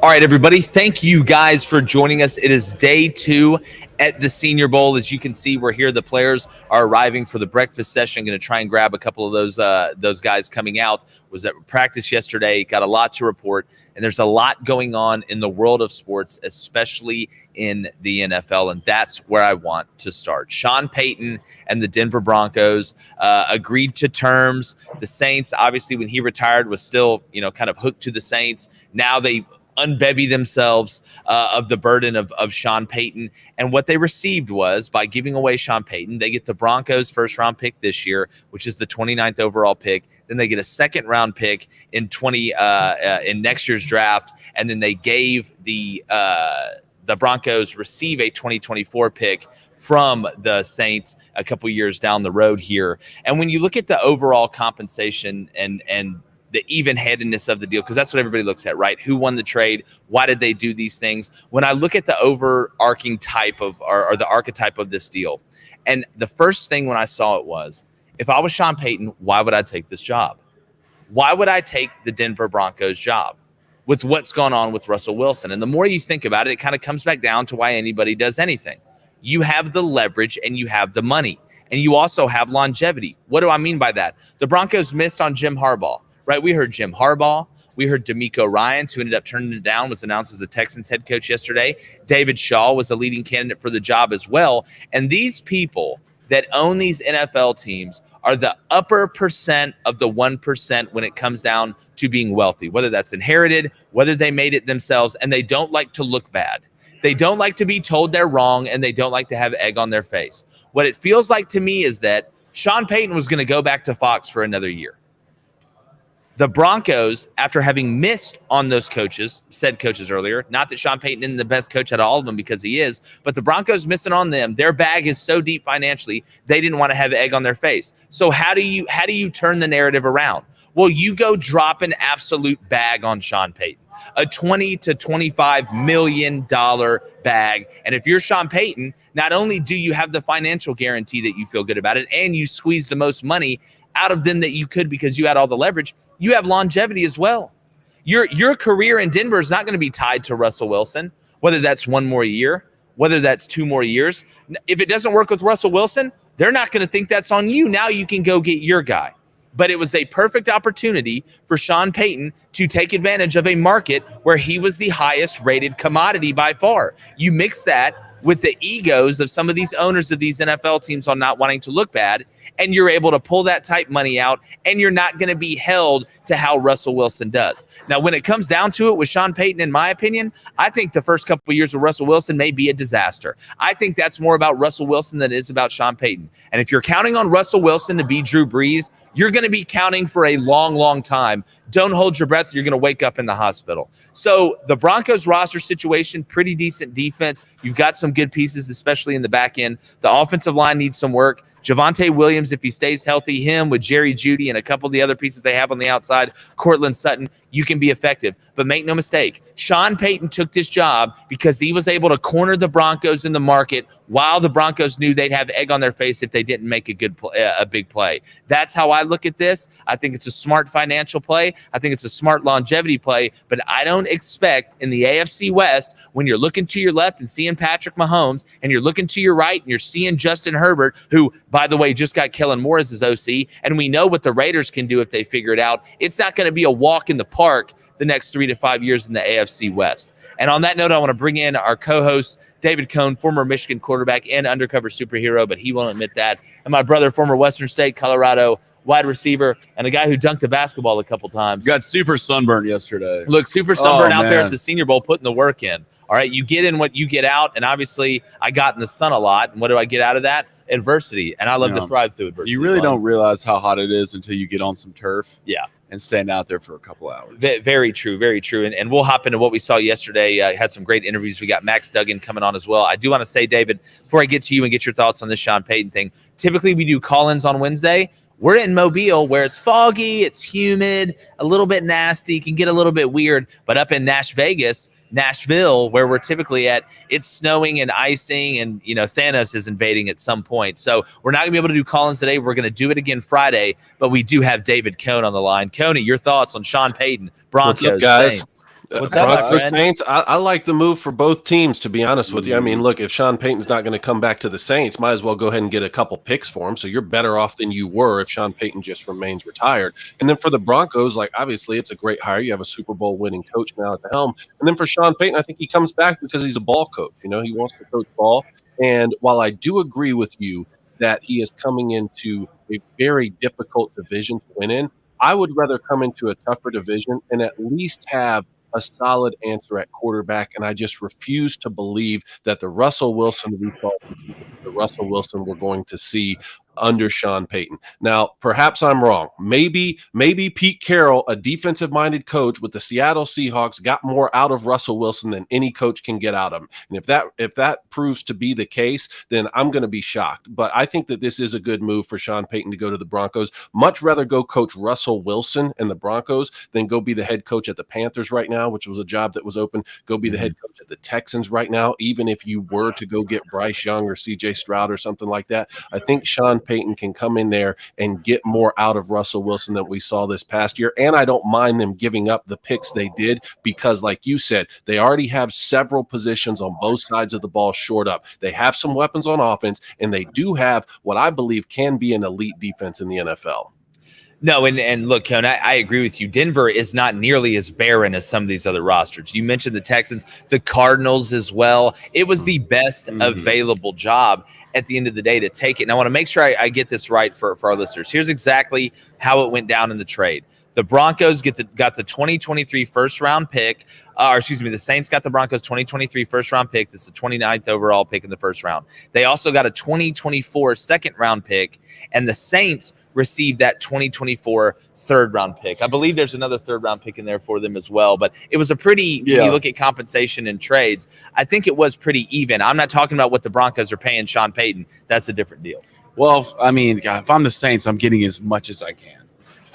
All right, everybody. Thank you guys for joining us. It is day 2 at the Senior Bowl. As you can see, we're here. The players are arriving for the breakfast session. Going to try and grab a couple of those guys coming out. Was at practice yesterday. Got a lot to report, and there's a lot going on in the world of sports, especially in the NFL, and that's where I want to start. Sean Payton and the Denver Broncos agreed to terms. The Saints, obviously, when he retired, was still, kind of hooked to the Saints. Now they unbevy themselves of the burden of Sean Payton. And what they received was, by giving away Sean Payton, they get the Broncos first-round pick this year, which is the 29th overall pick. Then they get a second-round pick in next year's draft. And then they gave the Broncos receive a 2024 pick from the Saints a couple years down the road here. And when you look at the overall compensation and the even-handedness of the deal, because that's what everybody looks at, right? Who won the trade? Why did they do these things? When I look at the overarching type of, or the archetype of this deal, and the first thing when I saw it was, if I was Sean Payton, why would I take this job? Why would I take the Denver Broncos job with what's gone on with Russell Wilson? And the more you think about it, it kind of comes back down to why anybody does anything. You have the leverage and you have the money, and you also have longevity. What do I mean by that? The Broncos missed on Jim Harbaugh. Right, we heard Jim Harbaugh. We heard DeMeco Ryans, who ended up turning it down, was announced as the Texans head coach yesterday. David Shaw was a leading candidate for the job as well. And these people that own these NFL teams are the upper percent of the 1% when it comes down to being wealthy, whether that's inherited, whether they made it themselves, and they don't like to look bad. They don't like to be told they're wrong, and they don't like to have egg on their face. What it feels like to me is that Sean Payton was going to go back to Fox for another year. The Broncos, after having missed on those said coaches earlier, not that Sean Payton isn't the best coach out of all of them, because he is, but the Broncos missing on them. Their bag is so deep financially, they didn't want to have egg on their face. So how do you turn the narrative around? Well, you go drop an absolute bag on Sean Payton, a $20 to $25 million bag. And if you're Sean Payton, not only do you have the financial guarantee that you feel good about it, and you squeeze the most money out of them that you could because you had all the leverage, you have longevity as well. Your career in Denver is not going to be tied to Russell Wilson, whether that's 1 more year, whether that's 2 more years. If it doesn't work with Russell Wilson, they're not going to think that's on you. Now you can go get your guy. But it was a perfect opportunity for Sean Payton to take advantage of a market where he was the highest rated commodity by far. You mix that with the egos of some of these owners of these NFL teams on not wanting to look bad, and you're able to pull that type money out, and you're not going to be held to how Russell Wilson does. Now, when it comes down to it with Sean Payton, in my opinion, I think the first couple of years of Russell Wilson may be a disaster. I think that's more about Russell Wilson than it is about Sean Payton. And if you're counting on Russell Wilson to be Drew Brees, you're going to be counting for a long, long time. Don't hold your breath. You're going to wake up in the hospital. So the Broncos roster situation, pretty decent defense. You've got some good pieces, especially in the back end. The offensive line needs some work. Javonte Williams, if he stays healthy, him with Jerry Jeudy and a couple of the other pieces they have on the outside, Cortland Sutton, you can be effective. But make no mistake, Sean Payton took this job because he was able to corner the Broncos in the market while the Broncos knew they'd have egg on their face if they didn't make a big play. That's how I look at this. I think it's a smart financial play. I think it's a smart longevity play. But I don't expect in the AFC West, when you're looking to your left and seeing Patrick Mahomes, and you're looking to your right and you're seeing Justin Herbert, who, by the way, just got Kellen Moore as his OC, and we know what the Raiders can do if they figure it out. It's not going to be a walk in the park the next 3 to 5 years in the AFC West. And on that note, I want to bring in our co-host, David Cohn, former Michigan quarterback and undercover superhero, but he won't admit that. And my brother, former Western State, Colorado wide receiver, and a guy who dunked a basketball a couple times. Got super sunburned yesterday. Look, super sunburned out there at the Senior Bowl, putting the work in. All right, you get in what you get out, and obviously I got in the sun a lot. And what do I get out of that? Adversity, and I love to thrive through adversity. You really don't realize how hot it is until you get on some turf. Yeah. And stand out there for a couple hours. Very true, very true. And we'll hop into what we saw yesterday. Had some great interviews. We got Max Duggan coming on as well. I do want to say, David, before I get to you and get your thoughts on this Sean Payton thing, typically we do call-ins on Wednesday. We're in Mobile where it's foggy, it's humid, a little bit nasty, can get a little bit weird. But up in Nashville, where we're typically at, it's snowing and icing, and Thanos is invading at some point. So we're not gonna be able to do call-ins today. We're gonna do it again Friday, but we do have David Cohn on the line. Coney, your thoughts on Sean Payton, Broncos, What's up, guys? Saints? What's up, my Broncos friend? Saints, I like the move for both teams, to be honest with you. I mean, look, if Sean Payton's not going to come back to the Saints, might as well go ahead and get a couple picks for him. So you're better off than you were if Sean Payton just remains retired. And then for the Broncos, like, obviously it's a great hire. You have a Super Bowl winning coach now at the helm. And then for Sean Payton, I think he comes back because he's a ball coach. You know, he wants to coach ball. And while I do agree with you that he is coming into a very difficult division to win in, I would rather come into a tougher division and at least have a solid answer at quarterback, and I just refuse to believe that the Russell Wilson we saw, the Russell Wilson we're going to see under Sean Payton. Now, perhaps I'm wrong. Maybe Pete Carroll, a defensive-minded coach with the Seattle Seahawks, got more out of Russell Wilson than any coach can get out of him. And if that proves to be the case, then I'm going to be shocked. But I think that this is a good move for Sean Payton to go to the Broncos. Much rather go coach Russell Wilson and the Broncos than go be the head coach at the Panthers right now, which was a job that was open. Go be the head coach at the Texans right now, even if you were to go get Bryce Young or CJ Stroud or something like that. I think Sean Payton can come in there and get more out of Russell Wilson than we saw this past year. And I don't mind them giving up the picks they did because, like you said, they already have several positions on both sides of the ball shored up. They have some weapons on offense, and they do have what I believe can be an elite defense in the NFL. No, and look, Cone, I agree with you. Denver is not nearly as barren as some of these other rosters. You mentioned the Texans, the Cardinals as well. It was the best available job at the end of the day to take it. And I want to make sure I get this right for our listeners. Here's exactly how it went down in the trade. The Broncos got the 2023 first-round pick. The Saints got the Broncos 2023 first-round pick. This is the 29th overall pick in the first round. They also got a 2024 second-round pick, and the Saints received that 2024 third-round pick. I believe there's another third-round pick in there for them as well, but it was a pretty, when you look at compensation and trades, I think it was pretty even. I'm not talking about what the Broncos are paying Sean Payton. That's a different deal. Well, I mean, if I'm the Saints, I'm getting as much as I can.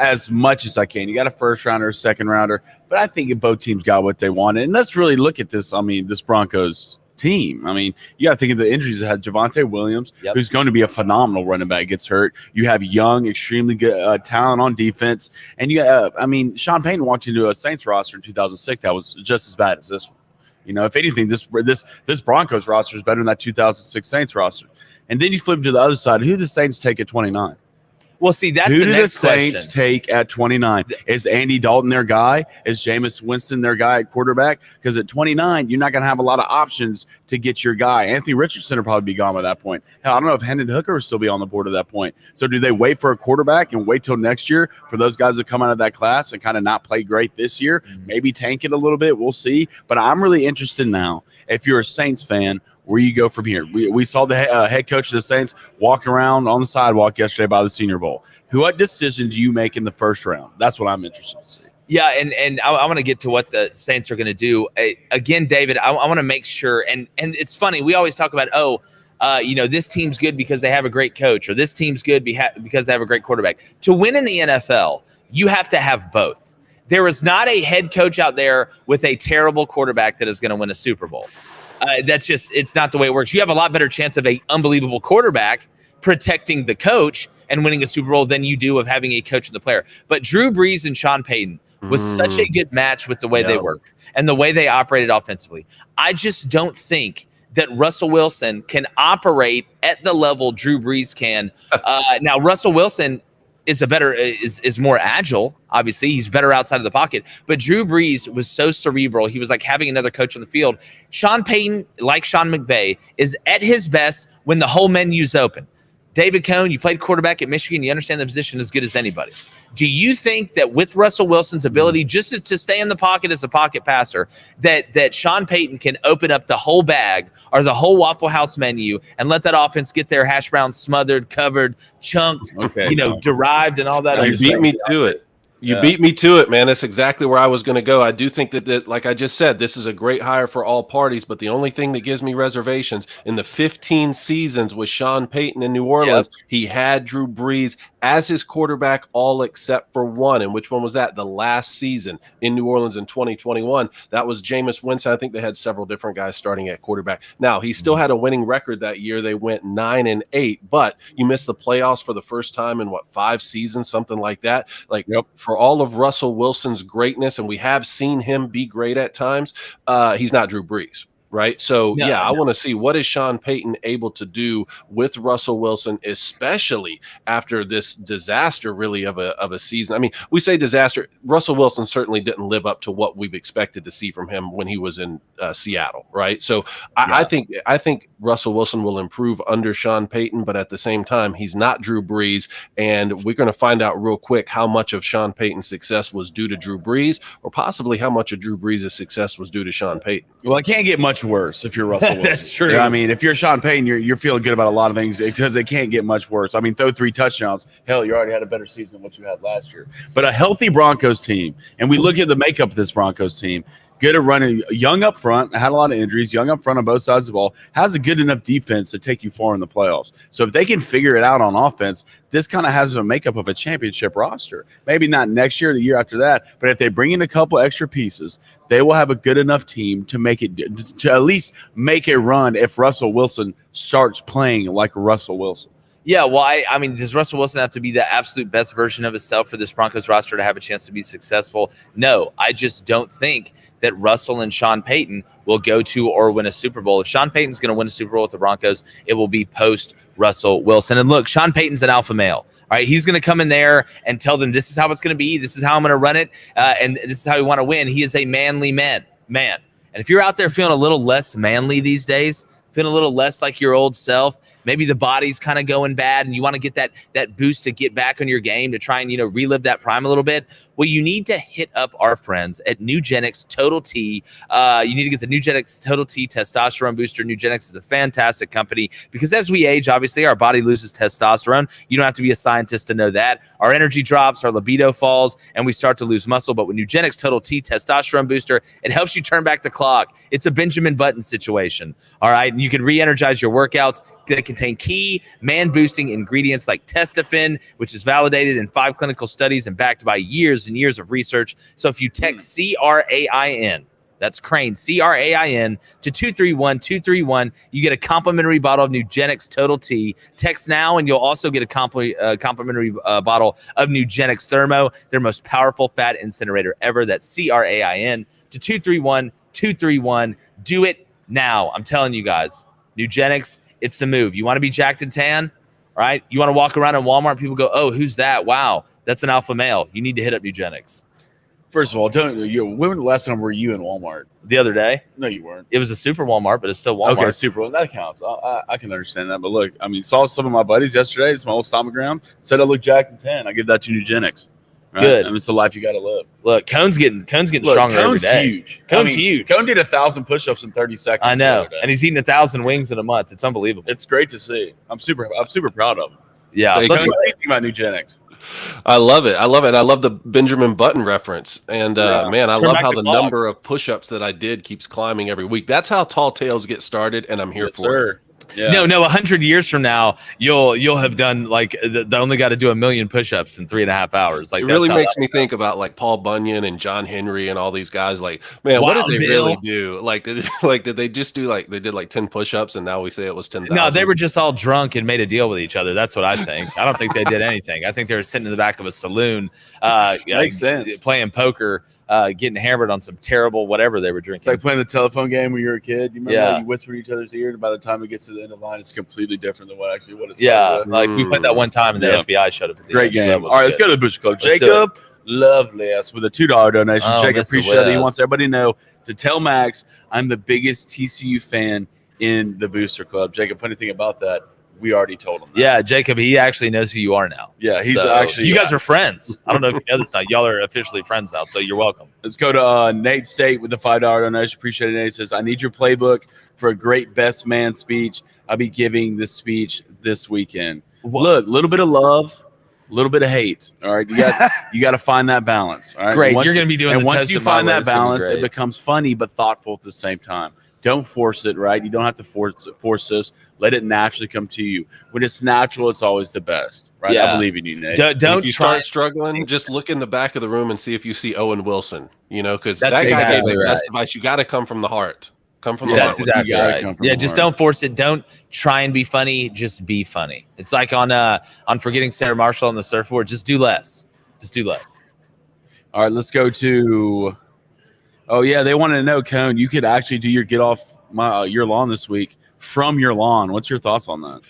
As much as I can. You got a first rounder, second rounder, but I think both teams got what they wanted. And let's really look at this. I mean, this Broncos team. I mean, you got to think of the injuries that had Javonte Williams, who's going to be a phenomenal running back, gets hurt. You have young, extremely good talent on defense. And Sean Payton walked into a Saints roster in 2006 that was just as bad as this one. You know, if anything, this Broncos roster is better than that 2006 Saints roster. And then you flip to the other side. Who do the Saints take at 29? Well, see, that's Who the do next the Saints question. take at 29? Is Andy Dalton their guy? Is Jameis Winston their guy at quarterback? Because at 29, you're not going to have a lot of options to get your guy. Anthony Richardson will probably be gone by that point. Hell, I don't know if Hendon Hooker will still be on the board at that point. So do they wait for a quarterback and wait till next year for those guys to come out of that class and kind of not play great this year? Maybe tank it a little bit. We'll see. But I'm really interested now, if you're a Saints fan, where you go from here. We saw the head coach of the Saints walking around on the sidewalk yesterday by the Senior Bowl. What decision do you make in the first round? That's what I'm interested to see. Yeah, and I want to get to what the Saints are going to do. Again, David, I want to make sure, and it's funny, we always talk about, this team's good because they have a great coach, or this team's good because they have a gregreat quarterback. To win in the NFL, you have to have both. There is not a head coach out there with a terrible quarterback that is going to win a Super Bowl. It's not the way it works. You have a lot better chance of an unbelievable quarterback protecting the coach and winning a Super Bowl than you do of having a coach and the player. But Drew Brees and Sean Payton was such a good match with the way they work and the way they operated offensively. I just don't think that Russell Wilson can operate at the level Drew Brees can. Now, Russell Wilson is more agile. Obviously, he's better outside of the pocket. But Drew Brees was so cerebral. He was like having another coach on the field. Sean Payton, like Sean McVay, is at his best when the whole menu's open. David Cohn, you played quarterback at Michigan. You understand the position as good as anybody. Do you think that with Russell Wilson's ability just to stay in the pocket as a pocket passer, that Sean Payton can open up the whole bag or the whole Waffle House menu and let that offense get their hash browns smothered, covered, chunked, derived and all that? You beat me to it. You beat me to it, man. That's exactly where I was going to go. I do think that, like I just said, this is a great hire for all parties, but the only thing that gives me reservations, in the 15 seasons with Sean Payton in New Orleans, he had Drew Brees as his quarterback all except for one. And which one was that? The last season in New Orleans in 2021. That was Jameis Winston. I think they had several different guys starting at quarterback. Now, he still had a winning record that year. They went 9-8, but you missed the playoffs for the first time in 5 seasons, something like that. for all of Russell Wilson's greatness, and we have seen him be great at times, he's not Drew Brees. Right. So, I want to see what is Sean Payton able to do with Russell Wilson, especially after this disaster really of a season. I mean, we say disaster. Russell Wilson certainly didn't live up to what we've expected to see from him when he was in Seattle. Right. So I think Russell Wilson will improve under Sean Payton, but at the same time, he's not Drew Brees. And we're going to find out real quick how much of Sean Payton's success was due to Drew Brees, or possibly how much of Drew Brees' success was due to Sean Payton. Well, it can't get much worse if you're Russell Wilson. That's true. Yeah, I mean, if you're Sean Payton, you're feeling good about a lot of things because it can't get much worse. I mean, throw 3 touchdowns. Hell, you already had a better season than what you had last year. But a healthy Broncos team, and we look at the makeup of this Broncos team, good at running, young up front, had a lot of injuries, young up front on both sides of the ball, has a good enough defense to take you far in the playoffs. So if they can figure it out on offense, this kind of has a makeup of a championship roster. Maybe not next year or the year after that, but if they bring in a couple extra pieces, they will have a good enough team to make it, to at least make a run if Russell Wilson starts playing like Russell Wilson. Yeah, well, I mean, does Russell Wilson have to be the absolute best version of himself for this Broncos roster to have a chance to be successful? No, I just don't think that Russell and Sean Payton will go to or win a Super Bowl. If Sean Payton's going to win a Super Bowl with the Broncos, it will be post Russell Wilson. And look, Sean Payton's an alpha male. All right, he's going to come in there and tell them this is how it's going to be. This is how I'm going to run it, and this is how we want to win. He is a manly man. And if you're out there feeling a little less manly these days, feeling a little less like your old self, maybe the body's kind of going bad and you want to get that boost to get back on your game to try and, relive that prime a little bit. Well, you need to hit up our friends at Nugenix Total T. You need to get the Nugenix Total T Testosterone Booster. Nugenix is a fantastic company because as we age, obviously, our body loses testosterone. You don't have to be a scientist to know that. Our energy drops, our libido falls, and we start to lose muscle. But with Nugenix Total T Testosterone Booster, it helps you turn back the clock. It's a Benjamin Button situation, all right? And you can re-energize your workouts. They contain key man-boosting ingredients like testofen, which is validated in 5 clinical studies and backed by years and years of research. So if you text CRAIN, that's Crane, CRAIN, to 231-231, you get a complimentary bottle of Nugenix Total T. Text now, and you'll also get a complimentary bottle of Nugenix Thermo, their most powerful fat incinerator ever. That's CRAIN to 231-231. Do it now. I'm telling you guys, Nugenix, it's the move. You want to be jacked and tan, right? You want to walk around in Walmart, people go, oh, who's that? Wow, that's an alpha male. You need to hit up Nugenix. First of all, when the last time were you in Walmart? The other day? No, you weren't. It was a super Walmart, but it's still Walmart. Okay, super. That counts. I can understand that. But look, I mean, saw some of my buddies yesterday. It's my old stomping ground. Said I look jacked and tan. I give that to Nugenix. Right? Good. I mean, it's the life you got to live. Look, Cone's getting stronger every day. Huge. Cone's huge. Cone did 1,000 push-ups in 30 seconds. I know, and he's eating 1,000 wings in a month. It's unbelievable. It's great to see. I'm super proud of him. Yeah. So, what do you think about Nugenix? I love it. I love the Benjamin Button reference. And man, I love how the number of push-ups that I did keeps climbing every week. That's how Tall Tales get started, and I'm here for it. Yeah. No, 100 years from now, you'll have done like the only got to do 1 million push-ups in 3.5 hours. Like it really makes me think about like Paul Bunyan and John Henry and all these guys. Like, man, what did they really do? Like, did they just do like they did like 10 push-ups and now we say it was 10,000? No, they were just all drunk and made a deal with each other. That's what I think. I don't think they did anything. I think they were sitting in the back of a saloon, makes sense, playing poker. Getting hammered on some terrible whatever they were drinking. It's like playing the telephone game when you were a kid. You remember how you whisper in each other's ear, and by the time it gets to the end of the line, it's completely different than what it's. Yeah, like we played that one time, and the FBI showed up. At the Great game. So all right, let's go to the Booster Club. Jacob, lovely. That's with a $2 donation. Jacob, appreciate it. He wants everybody to know to tell Max I'm the biggest TCU fan in the Booster Club. Jacob, funny thing about that, we already told him that. Yeah, Jacob, he actually knows who you are now. Yeah, he's actually. You guys are friends. I don't know if you know this now. Y'all are officially friends now, so you're welcome. Let's go to Nate State with the $5 donation. Appreciate it, Nate. Says, I need your playbook for a great best man speech. I'll be giving this speech this weekend. Look, a little bit of love, a little bit of hate. All right, you got to find that balance. All right, great. You're going to be doing. And once you find that balance, it becomes funny but thoughtful at the same time. Don't force it, right? You don't have to force this. Let it naturally come to you. When it's natural, it's always the best, right? Yeah. I believe in you, Nate. Don't if you start struggling, just look in the back of the room and see if you see Owen Wilson, because that guy gave the best advice. You got to come from the heart. Come from the heart. That's exactly right. Yeah, just don't force it. Don't try and be funny. Just be funny. It's like on Forgetting Sarah Marshall on the surfboard. Just do less. Just do less. All right, let's go to. Oh yeah, they wanted to know, Cone. You could actually do your get off your lawn this week from your lawn. What's your thoughts on that?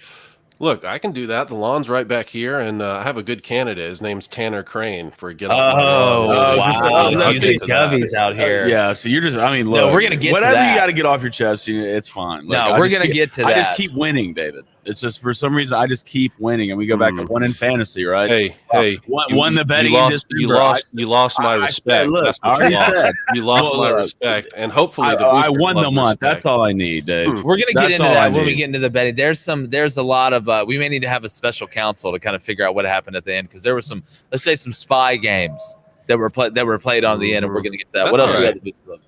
Look, I can do that. The lawn's right back here, and I have a good candidate. His name's Tanner Crane for a get off my lawn. Wow. Let's Using gubbies out here. Yeah, so you're just, I mean, look. No, we're going to get to whatever that. you got to get off your chest, it's fine. No, we're going to get to that. I just keep winning, David. It's just for some reason I just keep winning, and we go back and one in fantasy, right? Hey, won the betting. You lost my respect. Look, That's I what already you lost. said. You lost my respect, and hopefully I won the month. That's all I need, Dave. We're going to get into that when we get into the betting. There's a lot of we may need to have a special counsel to kind of figure out what happened at the end, because there were some, let's say, some spy games that were played on the end, and we're going to get to that. That's what else all we right. got to do?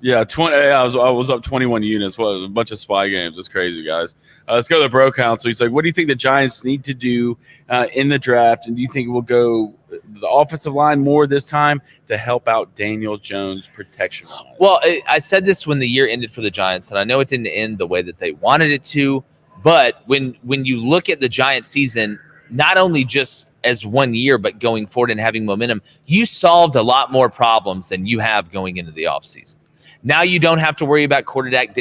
Yeah, 20. I was up 21 units. What a bunch of spy games. It's crazy, guys. Let's go to the bro council. He's like, what do you think the Giants need to do in the draft? And do you think we'll go the offensive line more this time to help out Daniel Jones protection? Well, I said this when the year ended for the Giants, and I know it didn't end the way that they wanted it to. But when you look at the Giants season, not only just as 1 year, but going forward and having momentum, you solved a lot more problems than you have going into the offseason. Now you don't have to worry about quarterback.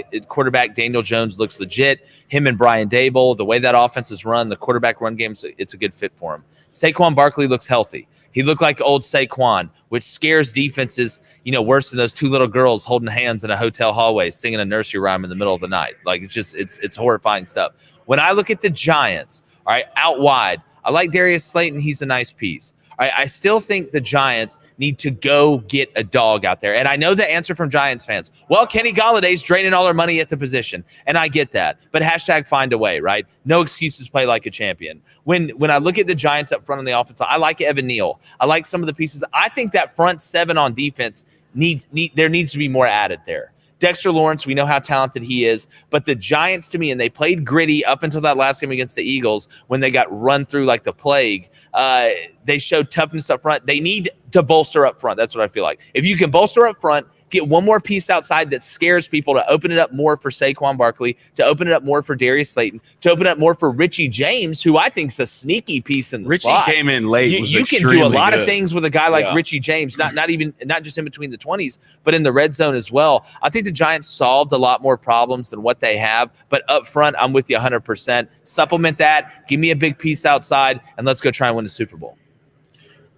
Daniel Jones looks legit. Him and Brian Dable, the way that offense is run, the quarterback run game, it's a good fit for him. Saquon Barkley looks healthy. He looked like old Saquon, which scares defenses, worse than those two little girls holding hands in a hotel hallway singing a nursery rhyme in the middle of the night. Like, it's horrifying stuff. When I look at the Giants, all right, out wide, I like Darius Slayton. He's a nice piece. I still think the Giants need to go get a dog out there. And I know the answer from Giants fans. Well, Kenny Galladay's draining all our money at the position. And I get that. But hashtag find a way, right? No excuses, play like a champion. When I look at the Giants up front on the offense, I like Evan Neal. I like some of the pieces. I think that front seven on defense there needs to be more added there. Dexter Lawrence, we know how talented he is, but the Giants, to me, and they played gritty up until that last game against the Eagles when they got run through like the plague. They showed toughness up front. They need to bolster up front. That's what I feel like. If you can bolster up front, get one more piece outside that scares people, to open it up more for Saquon Barkley, to open it up more for Darius Slayton, to open it up more for Richie James, who I think is a sneaky piece in the slot. Richie came in late. You can do a lot of things with a guy like Richie James, not just in between the 20s, but in the red zone as well. I think the Giants solved a lot more problems than what they have, but up front, I'm with you 100%. Supplement that, give me a big piece outside, and let's go try and win the Super Bowl.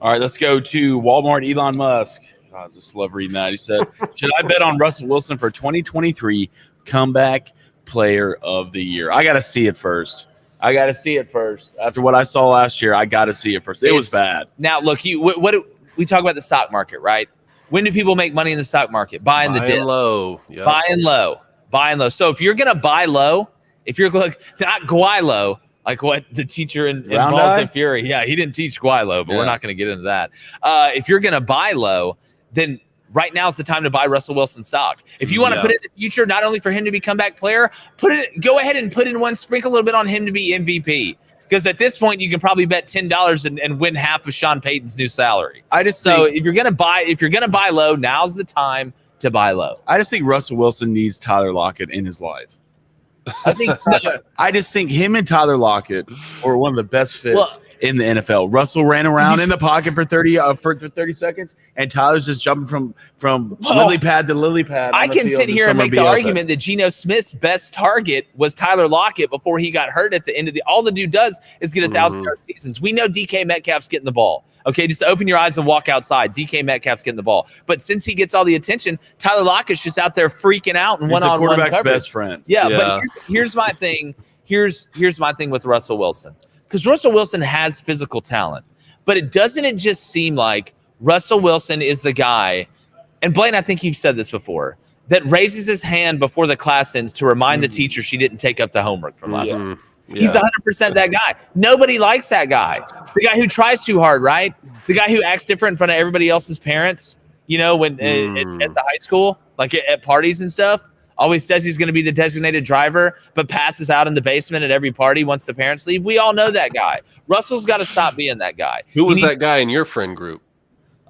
All right, let's go to Walmart. Elon Musk. God, I just love reading that. He said, should I bet on Russell Wilson for 2023 comeback player of the year? I got to see it first. After what I saw last year, I got to see it first. It was bad. Now, look, we talk about the stock market, right? When do people make money in the stock market? Buying the dip. Low. Yep. Buying low. So if you're going to buy low, if you're not Guaylo, like what the teacher in Balls of Fury. Yeah, he didn't teach Guaylo, but we're not going to get into that. If you're going to buy low, then right now is the time to buy Russell Wilson stock. If you want to put it in the future, not only for him to be comeback player, go ahead and put in one, sprinkle a little bit on him to be think Because at this point, you can probably bet $10 and win half of Sean Payton's new salary. If you're gonna buy low, now's the time to buy low. I just think Russell Wilson needs Tyler Lockett in his life. I just think him and Tyler Lockett are one of the best fits in the NFL. Russell ran around in the pocket for 30 seconds, and Tyler's just jumping from lily pad to lily pad. I can sit here and make the argument that Geno Smith's best target was Tyler Lockett before he got hurt at the end of all the dude does is get 1,000-yard seasons. We know DK Metcalf's getting the ball. Okay, just open your eyes and walk outside. DK Metcalf's getting the ball. But since he gets all the attention, Tyler Lockett's just out there freaking out and one-on-one quarterback's coverage. best friend. Yeah. But here's my thing. Here's my thing with Russell Wilson. Because Russell Wilson has physical talent. But doesn't it just seem like Russell Wilson is the guy, and Blaine, I think you've said this before, that raises his hand before the class ends to remind the teacher she didn't take up the homework from last week. Yeah. He's 100% that guy. Nobody likes that guy. The guy who tries too hard, right? The guy who acts different in front of everybody else's parents, when at the high school, like at parties and stuff. Always says he's going to be the designated driver, but passes out in the basement at every party once the parents leave. We all know that guy. Russell's got to stop being that guy. Who was that guy in your friend group?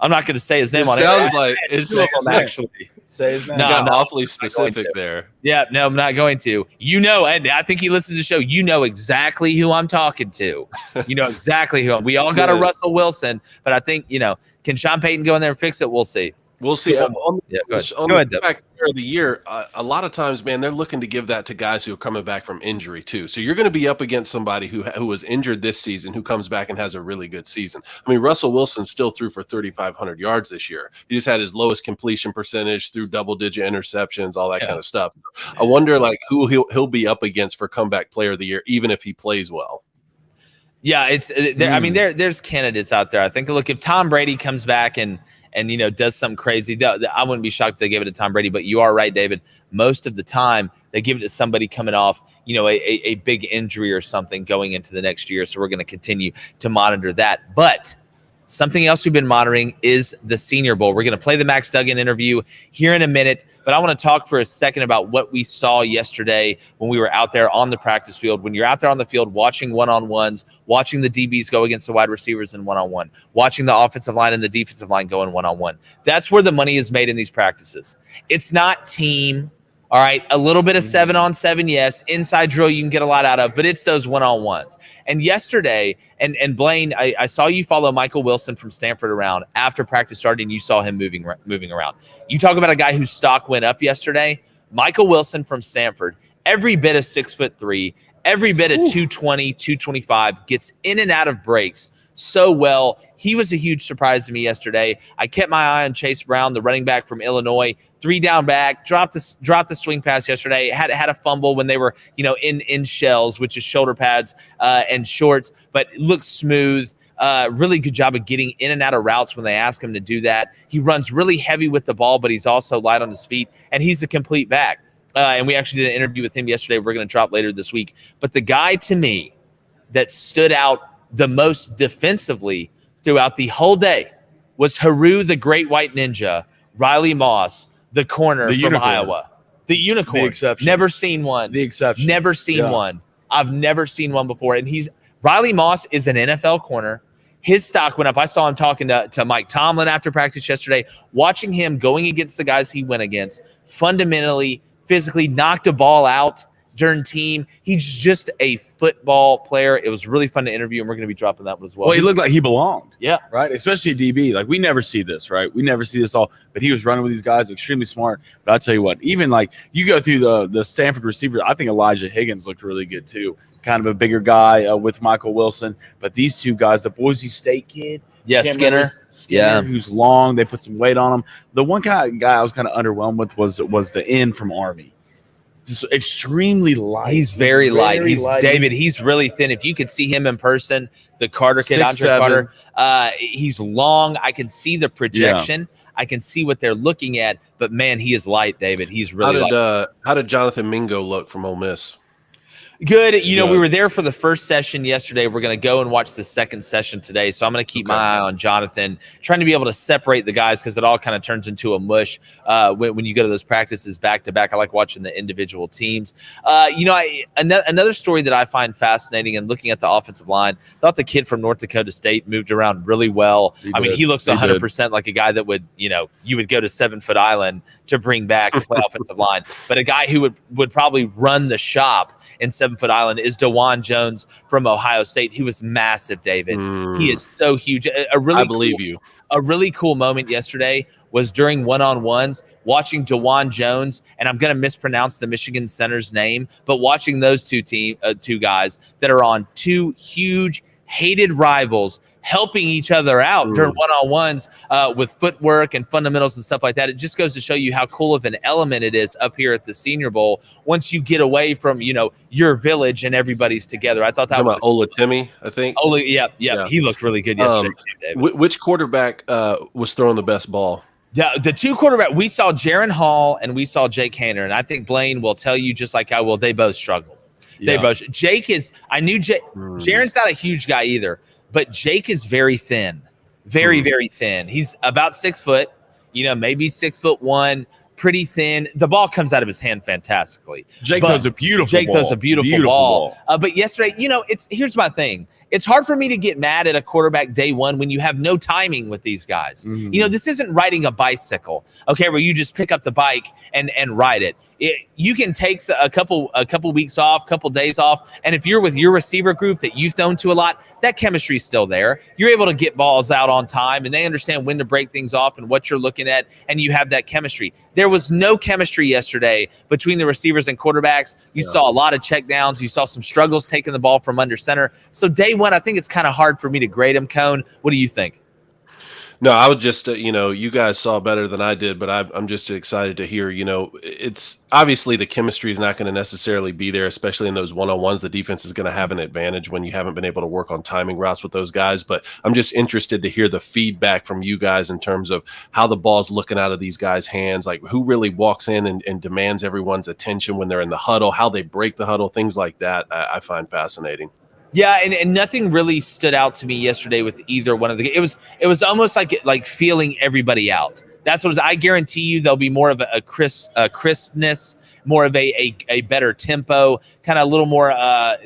I'm not going to say his name on it. Sounds like it's actually. Say his name. No, No, awfully specific there. Yeah, no, I'm not going to. You know, and I think he listens to the show. You know exactly who I'm talking to. You know exactly who. We all got a Russell Wilson, but I think, can Sean Payton go in there and fix it? We'll see. We'll see. Yeah. On the back of the year, a lot of times, man, they're looking to give that to guys who are coming back from injury too. So you're going to be up against somebody who was injured this season, who comes back and has a really good season. I mean, Russell Wilson still threw for 3,500 yards this year. He just had his lowest completion percentage, through double-digit interceptions, all that kind of stuff. I wonder, like, who he'll be up against for comeback player of the year, even if he plays well. Yeah, it's there. I mean, there's candidates out there. I think, look, if Tom Brady comes back and does something crazy, I wouldn't be shocked if they gave it to Tom Brady. But you are right, David. Most of the time, they give it to somebody coming off, a big injury or something going into the next year. So we're going to continue to monitor that. But something else we've been monitoring is the Senior Bowl. We're going to play the Max Duggan interview here in a minute. But I want to talk for a second about what we saw yesterday when we were out there on the practice field. When you're out there on the field watching one-on-ones, watching the DBs go against the wide receivers in one-on-one, watching the offensive line and the defensive line go in one-on-one. That's where the money is made in these practices. It's not team. All right, a little bit of 7-on-7, yes. Inside drill you can get a lot out of, but it's those one-on-ones. And yesterday, and Blaine, I saw you follow Michael Wilson from Stanford around after practice started, and you saw him moving around. You talk about a guy whose stock went up yesterday. Michael Wilson from Stanford, every bit of 6'3", every bit of 220, 225, gets in and out of breaks so well. He was a huge surprise to me yesterday. I kept my eye on Chase Brown, the running back from Illinois. 3 down back, dropped the swing pass yesterday. Had a fumble when they were, in shells, which is shoulder pads and shorts, but looks smooth. Really good job of getting in and out of routes when they ask him to do that. He runs really heavy with the ball, but he's also light on his feet, and he's a complete back. And we actually did an interview with him yesterday. We're going to drop later this week. But the guy to me that stood out the most defensively throughout the whole day was Haru, the Great White Ninja, Riley Moss, the corner from Iowa. The unicorn. The exception. Never seen one. The exception. Never seen one. I've never seen one before. And Riley Moss is an NFL corner. His stock went up. I saw him talking to Mike Tomlin after practice yesterday, watching him going against the guys he went against, fundamentally, physically knocked a ball out during team. He's just a football player. It was really fun to interview, and we're going to be dropping that one as well. Well, he looked like he belonged. Yeah. Right? Especially a DB. Like, we never see this, right? We never see this all. But he was running with these guys, extremely smart. But I'll tell you what, even like you go through the Stanford receivers, I think Elijah Higgins looked really good too. Kind of a bigger guy with Michael Wilson. But these two guys, the Boise State kid. Yeah, Skinner, who's long. They put some weight on him. The one guy I was kind of underwhelmed with was the end from Army. Just extremely light. He's very light. He's light. David. He's really thin. If you could see him in person, the Carter kid, Andre Carter, he's long. I can see the projection. Yeah. I can see what they're looking at. But man, he is light, David. He's really light. How did Jonathan Mingo look from Ole Miss? Good. We were there for the first session yesterday. We're going to go and watch the second session today. So I'm going to keep my eye on Jonathan, trying to be able to separate the guys because it all kind of turns into a mush when you go to those practices back to back. I like watching the individual teams. Another story that I find fascinating and looking at the offensive line, thought the kid from North Dakota State moved around really well. He looks 100% like a guy that would, you would go to 7 Foot Island to bring back to play offensive line. But a guy who would probably run the shop in 7 Foot Island is DeJuan Jones from Ohio State. He was massive, David. He is so huge. A really cool moment yesterday was during one-on-ones, watching DeJuan Jones, and I'm going to mispronounce the Michigan center's name, but watching those two guys that are on two huge hated rivals helping each other out during one-on-ones with footwork and fundamentals and stuff like that. It just goes to show you how cool of an element it is up here at the Senior Bowl once you get away from, your village and everybody's together. I thought that was Ola Timmy, I think. Yeah. He looked really good yesterday. Which quarterback was throwing the best ball? Yeah, the two quarterbacks, we saw Jaron Hall and we saw Jake Haener, and I think Blaine will tell you just like I will, they both struggled. Jaron's not a huge guy either, but Jake is very thin, very thin. He's about 6 foot, maybe 6'1", pretty thin. The ball comes out of his hand fantastically. Jake throws a beautiful ball. But yesterday, here's my thing. it's hard for me to get mad at a quarterback day one when you have no timing with these guys. Mhm. You know, this isn't riding a bicycle, okay, where you just pick up the bike and ride it. You can take a couple weeks off, couple days off, and if you're with your receiver group that you've thrown to a lot, that chemistry is still there. You're able to get balls out on time, and they understand when to break things off and what you're looking at, and you have that chemistry. There was no chemistry yesterday between the receivers and quarterbacks. You saw a lot of checkdowns. You saw some struggles taking the ball from under center. So day one, I think it's kind of hard for me to grade him, Cone. What do you think? No, I would just, you guys saw better than I did, but I'm just excited to hear, it's obviously the chemistry is not going to necessarily be there, especially in those one-on-ones. The defense is going to have an advantage when you haven't been able to work on timing routes with those guys. But I'm just interested to hear the feedback from you guys in terms of how the ball's looking out of these guys' hands, like who really walks in and demands everyone's attention when they're in the huddle, how they break the huddle, things like that. I find fascinating. Yeah, and nothing really stood out to me yesterday with either one of the. It was almost like feeling everybody out. That's what it was. I guarantee you there'll be more of a crispness, more of a better tempo, kind of a little more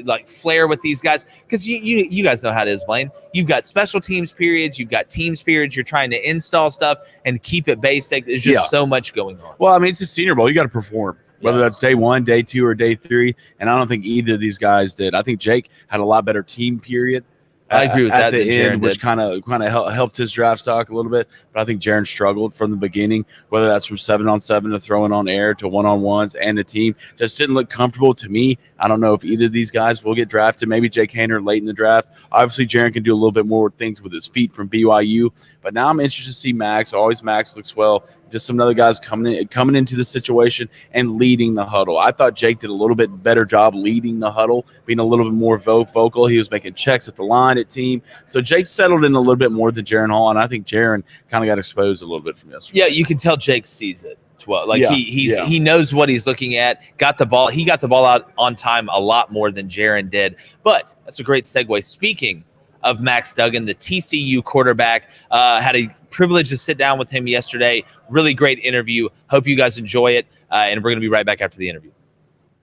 like flair with these guys. Because you guys know how it is, Blaine. You've got special teams periods, you've got teams periods. You're trying to install stuff and keep it basic. There's just so much going on. Well, I mean, it's a Senior Bowl. You got to perform. Whether that's day one, day two, or day three. And I don't think either of these guys did. I think Jake had a lot better team period. I agree with that. At the end, which did. kind of helped his draft stock a little bit. But I think Jaron struggled from the beginning, whether that's from 7-on-7 to throwing on air to one-on-ones, and the team just didn't look comfortable to me. I don't know if either of these guys will get drafted. Maybe Jake Haener late in the draft. Obviously, Jaron can do a little bit more things with his feet from BYU. But now I'm interested to see Max. Always Max looks well. Just some other guys coming into the situation and leading the huddle. I thought Jake did a little bit better job leading the huddle, being a little bit more vocal. He was making checks at the line at team. So Jake settled in a little bit more than Jaron Hall, and I think Jaron kind of got exposed a little bit from yesterday. Yeah, you can tell Jake sees it. Well, like he knows what he's looking at. Got the ball. He got the ball out on time a lot more than Jaron did. But that's a great segue. Speaking of Max Duggan, the TCU quarterback, had a privilege to sit down with him yesterday. Really great interview. Hope you guys enjoy it. And we're going to be right back after the interview.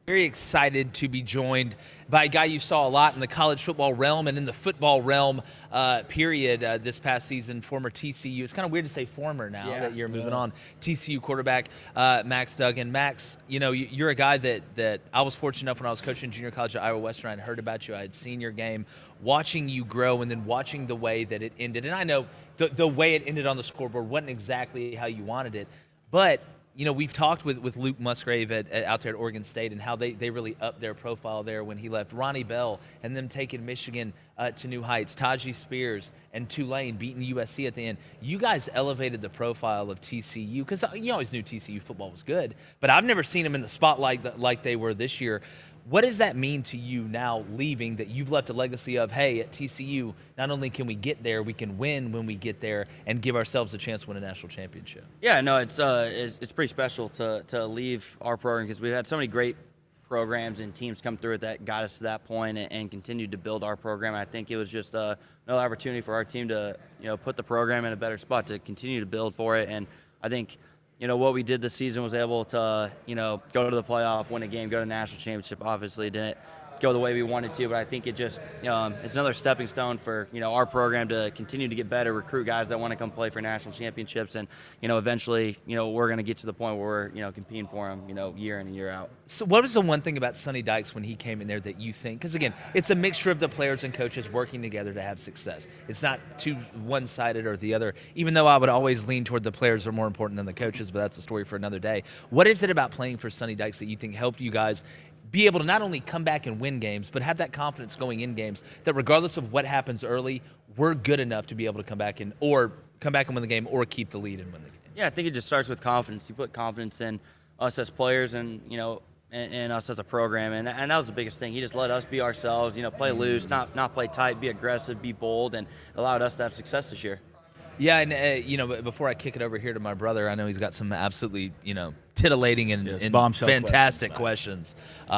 Very excited to be joined by a guy you saw a lot in the college football realm and in the football realm period this past season, former TCU. It's kind of weird to say former now that you're moving on. TCU quarterback Max Duggan. Max, you're a guy that I was fortunate enough when I was coaching junior college at Iowa Western. I'd heard about you. I had seen your game, watching you grow, and then watching the way that it ended. And I know the way it ended on the scoreboard wasn't exactly how you wanted it, but we've talked with Luke Musgrave out there at Oregon State and how they really upped their profile there when he left. Ronnie Bell and them taking Michigan to new heights. Tajee Spears and Tulane beating USC at the end. You guys elevated the profile of TCU because you always knew TCU football was good, but I've never seen them in the spotlight like they were this year. What does that mean to you now leaving, that you've left a legacy of, hey, at TCU, not only can we get there, we can win when we get there and give ourselves a chance to win a national championship? Yeah, no, it's pretty special to leave our program because we've had so many great programs and teams come through it that got us to that point and continued to build our program. I think it was just another opportunity for our team to put the program in a better spot to continue to build for it. And I think what we did this season was able to, go to the playoff, win a game, go to the national championship. Obviously, didn't go the way we wanted to, but I think it just it's another stepping stone for our program to continue to get better, recruit guys that want to come play for national championships, and eventually we're going to get to the point where we're competing for them year in and year out. So what was the one thing about Sonny Dykes when he came in there that you think, because again, it's a mixture of the players and coaches working together to have success. It's not too one-sided or the other, even though I would always lean toward the players are more important than the coaches, but that's a story for another day. What is it about playing for Sonny Dykes that you think helped you guys be able to not only come back and win games, but have that confidence going in games that regardless of what happens early, we're good enough to be able to come back and win the game or keep the lead and win the game? Yeah, I think it just starts with confidence. You put confidence in us as players and and us as a program, and that was the biggest thing. He just let us be ourselves, play loose, not play tight, be aggressive, be bold, and allowed us to have success this year. Yeah, and before I kick it over here to my brother, I know he's got some absolutely tittillating and fantastic questions.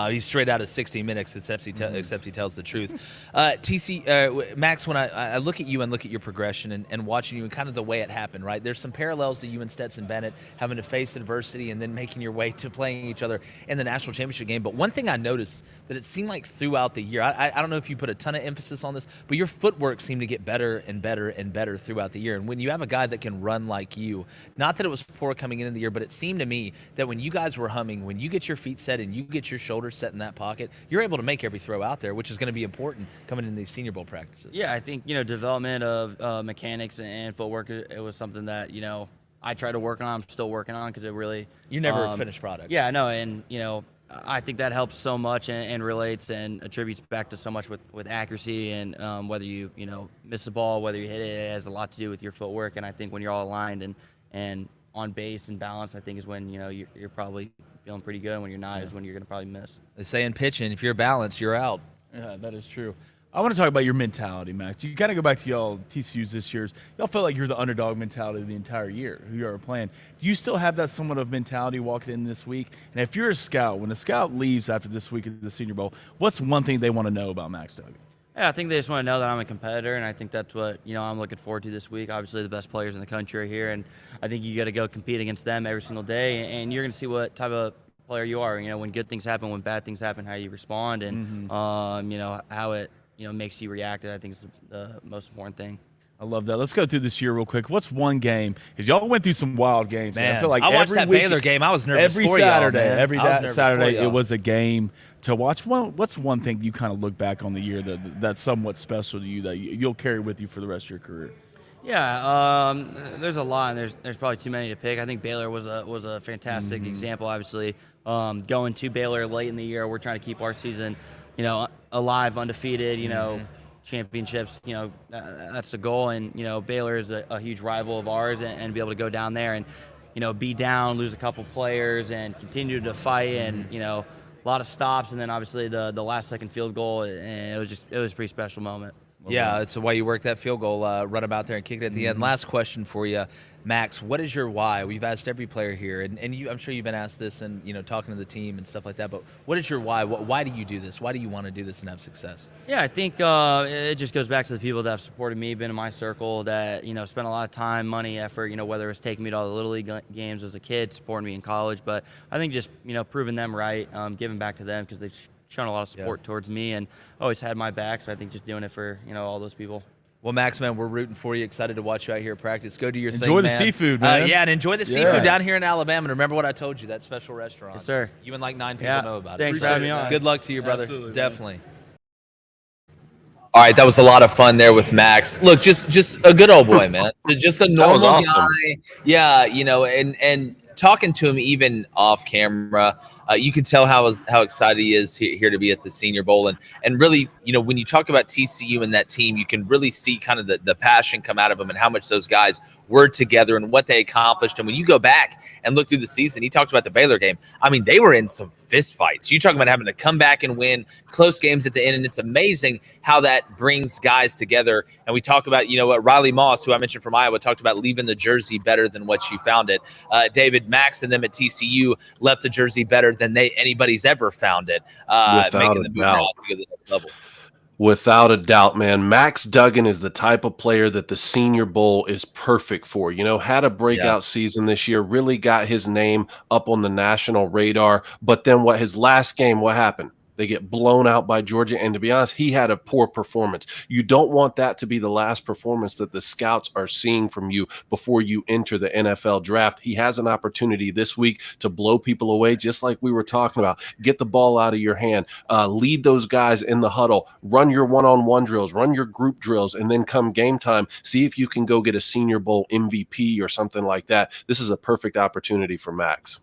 He's straight out of 60 Minutes, except he tells the truth. Max, when I look at you and look at your progression and watching you and kind of the way it happened, right? There's some parallels to you and Stetson Bennett having to face adversity and then making your way to playing each other in the national championship game. But one thing I noticed that it seemed like throughout the year, I don't know if you put a ton of emphasis on this, but your footwork seemed to get better and better and better throughout the year. And when you have a guy that can run like you, not that it was poor coming into the year, but it seemed to me that when you guys were humming, when you get your feet set and you get your shoulders set in that pocket, you're able to make every throw out there, which is going to be important coming into these Senior Bowl practices. Yeah, I think, development of mechanics and footwork, it was something that, I try to work on. I'm still working on because it really – You never finished product. Yeah, I know. And, I think that helps so much and relates and attributes back to so much with accuracy and whether you, miss the ball, whether you hit it, it has a lot to do with your footwork. And I think when you're all aligned and on base and balance, I think is when, you're probably feeling pretty good. And when you're not is when you're going to probably miss. They say in pitching, if you're balanced, you're out. Yeah, that is true. I want to talk about your mentality, Max. You got to go back to y'all TCU's this year. Y'all felt like you're the underdog mentality the entire year, who you are playing. Do you still have that somewhat of mentality walking in this week? And if you're a scout, when a scout leaves after this week at the Senior Bowl, what's one thing they want to know about Max Duggan? Yeah, I think they just want to know that I'm a competitor, and I think that's what, I'm looking forward to this week. Obviously, the best players in the country are here, and I think you got to go compete against them every single day, and you're going to see what type of player you are. When good things happen, when bad things happen, how you respond, and, how it makes you react. I think is the most important thing. I love that. Let's go through this year real quick. What's one game? Because y'all went through some wild games. Man, I feel like I watched that Baylor game. I was nervous every for Saturday. y'all, man. Every Saturday, it was a game to watch. What's one thing you kind of look back on the year that's somewhat special to you that you'll carry with you for the rest of your career? Yeah, there's a lot, and there's probably too many to pick. I think Baylor was a fantastic example. Obviously, going to Baylor late in the year, we're trying to keep our season, alive, undefeated. Championships. That's the goal. And Baylor is a huge rival of ours, and be able to go down there and be down, lose a couple players, and continue to fight, and a lot of stops, and then obviously the last second field goal, and it was a pretty special moment. Yeah, it's why you worked that field goal, run about there and kick it at the end. Last question for you, Max. What is your why? We've asked every player here, and you, I'm sure you've been asked this and talking to the team and stuff like that. But what is your why? Why do you do this? Why do you want to do this and have success? Yeah, I think it just goes back to the people that have supported me, been in my circle, that spent a lot of time, money, effort. Whether it's taking me to all the Little League games as a kid, supporting me in college, but I think just proving them right, giving back to them because they've shown a lot of support towards me and always had my back. So I think just doing it for all those people. Well, Max, man, we're rooting for you. Excited to watch you out here at practice. Go do your thing, Enjoy the man. seafood, man. And enjoy the seafood down here in Alabama. And remember what I told you, that special restaurant. Yes, sir. You and like 9 people know about it. Thanks for having me on. Good luck to you, brother. Absolutely, definitely. All right, that was a lot of fun there with Max. Look, just a good old boy, man. Just a normal awesome. guy. Yeah, and talking to him even off camera, you can tell how excited he is here to be at the Senior Bowl. And really, when you talk about TCU and that team, you can really see kind of the passion come out of them and how much those guys were together and what they accomplished. And when you go back and look through the season, he talked about the Baylor game. I mean, they were in some fist fights. You talking about having to come back and win close games at the end, and it's amazing how that brings guys together. And we talk about, Riley Moss, who I mentioned from Iowa, talked about leaving the jersey better than what you found it. David, Max and them at TCU left the jersey better than anybody's ever found it, making the move out to the next level. Without a doubt, man. Max Duggan is the type of player that the Senior Bowl is perfect for. Had a breakout season this year, really got his name up on the national radar. But then his last game, what happened? They get blown out by Georgia. And to be honest, he had a poor performance. You don't want that to be the last performance that the scouts are seeing from you before you enter the NFL draft. He has an opportunity this week to blow people away, just like we were talking about. Get the ball out of your hand. Lead those guys in the huddle. Run your one-on-one drills. Run your group drills. And then come game time, see if you can go get a Senior Bowl MVP or something like that. This is a perfect opportunity for Max.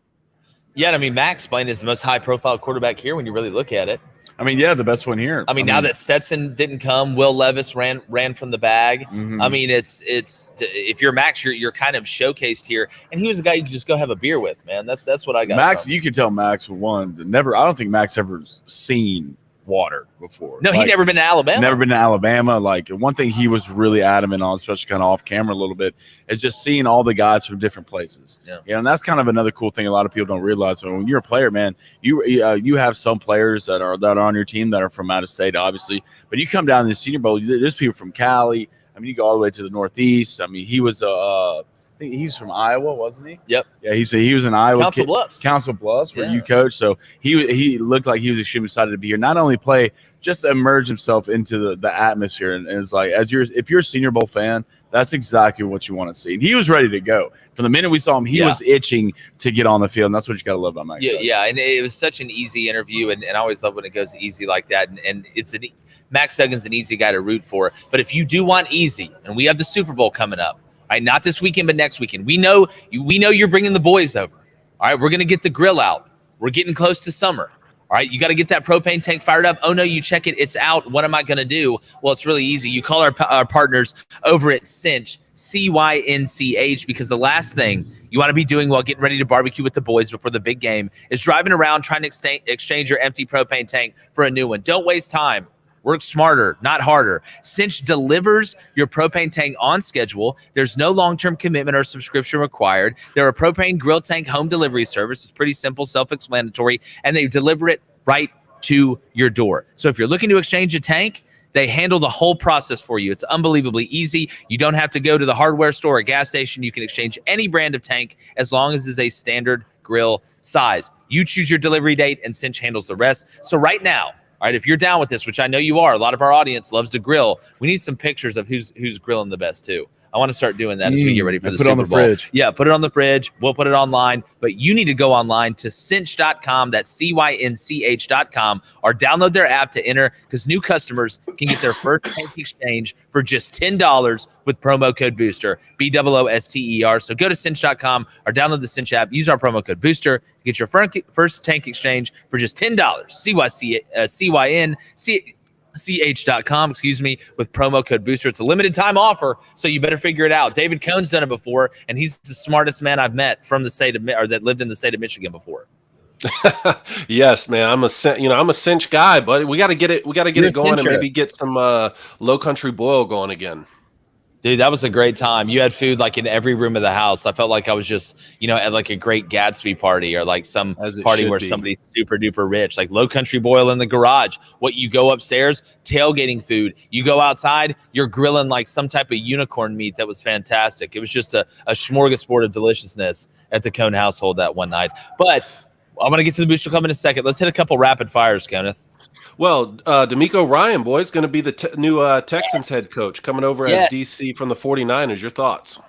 Yeah, I mean, Max Blaine is the most high-profile quarterback here when you really look at it. I mean, the best one here. I mean, now that Stetson didn't come, Will Levis ran from the bag. Mm-hmm. I mean, it's if you're Max, you're kind of showcased here, and he was a guy you could just go have a beer with, man. That's what I got. Max, you could tell Max I don't think Max ever seen water before. No, he'd never been to Alabama. Never been to Alabama. Like, one thing he was really adamant on, especially kind of off camera a little bit, is just seeing all the guys from different places. Yeah. You know, and that's kind of another cool thing a lot of people don't realize. So when you're a player, man, you have some players that are on your team that are from out of state, obviously. But you come down to the Senior Bowl, there's people from Cali. I mean, you go all the way to the Northeast. I mean, he was I think he's from Iowa, wasn't he? Yep. Yeah, he was in Iowa. Council Bluffs, where you coach. So he looked like he was extremely excited to be here. Not only play, just immerse himself into the atmosphere. And it's like, if you're a Senior Bowl fan, that's exactly what you want to see. And he was ready to go. From the minute we saw him, he was itching to get on the field. And that's what you got to love about Max. Yeah, and it was such an easy interview. And I always love when it goes easy like that. And it's Max Duggan's an easy guy to root for. But if you do want easy, and we have the Super Bowl coming up, all right, not this weekend, but next weekend. We know you're bringing the boys over. All right, we're going to get the grill out. We're getting close to summer. All right, you got to get that propane tank fired up. Oh, no, you check it. It's out. What am I going to do? Well, it's really easy. You call our partners over at Cinch, CYNCH, because the last thing you want to be doing while getting ready to barbecue with the boys before the big game is driving around trying to exchange your empty propane tank for a new one. Don't waste time. Work smarter, not harder. Cinch delivers your propane tank on schedule. There's no long-term commitment or subscription required. They're a propane grill tank home delivery service. It's pretty simple, self-explanatory, and they deliver it right to your door. So if you're looking to exchange a tank, they handle the whole process for you. It's unbelievably easy. You don't have to go to the hardware store or gas station. You can exchange any brand of tank as long as it's a standard grill size. You choose your delivery date, and Cinch handles the rest. So right now, all right, if you're down with this, which I know you are, a lot of our audience loves to grill. We need some pictures of who's grilling the best too. I want to start doing that as we get ready for the Super Bowl. Put it on the fridge. Yeah, put it on the fridge. We'll put it online. But you need to go online to cinch.com. That's CYNCH.com, or download their app to enter, because new customers can get their first tank exchange for just $10 with promo code BOOSTER, BOOSTER. So go to cinch.com or download the Cinch app. Use our promo code BOOSTER. Get your first tank exchange for just $10. CYNCH.com, with promo code BOOSTER. It's a limited time offer, so you better figure it out. David Cohn's done it before, and he's the smartest man I've met from the state of that lived in the state of Michigan before. Yes, man. I'm a Cinch guy, but we got to get it. We got to get it going, and maybe get some Low Country Boil going again. Dude, that was a great time. You had food like in every room of the house. I felt like I was just, at like a great Gatsby party, or like some party where somebody's super duper rich, like Low Country Boil in the garage. What, you go upstairs, tailgating food. You go outside, you're grilling like some type of unicorn meat that was fantastic. It was just a smorgasbord of deliciousness at the Cohn household that one night. But I'm going to get to the Booster Club in a second. Let's hit a couple rapid fires, Kenneth. Well, DeMeco Ryan, boys, going to be the new Texans head coach, coming over as DC from the 49ers. Your thoughts?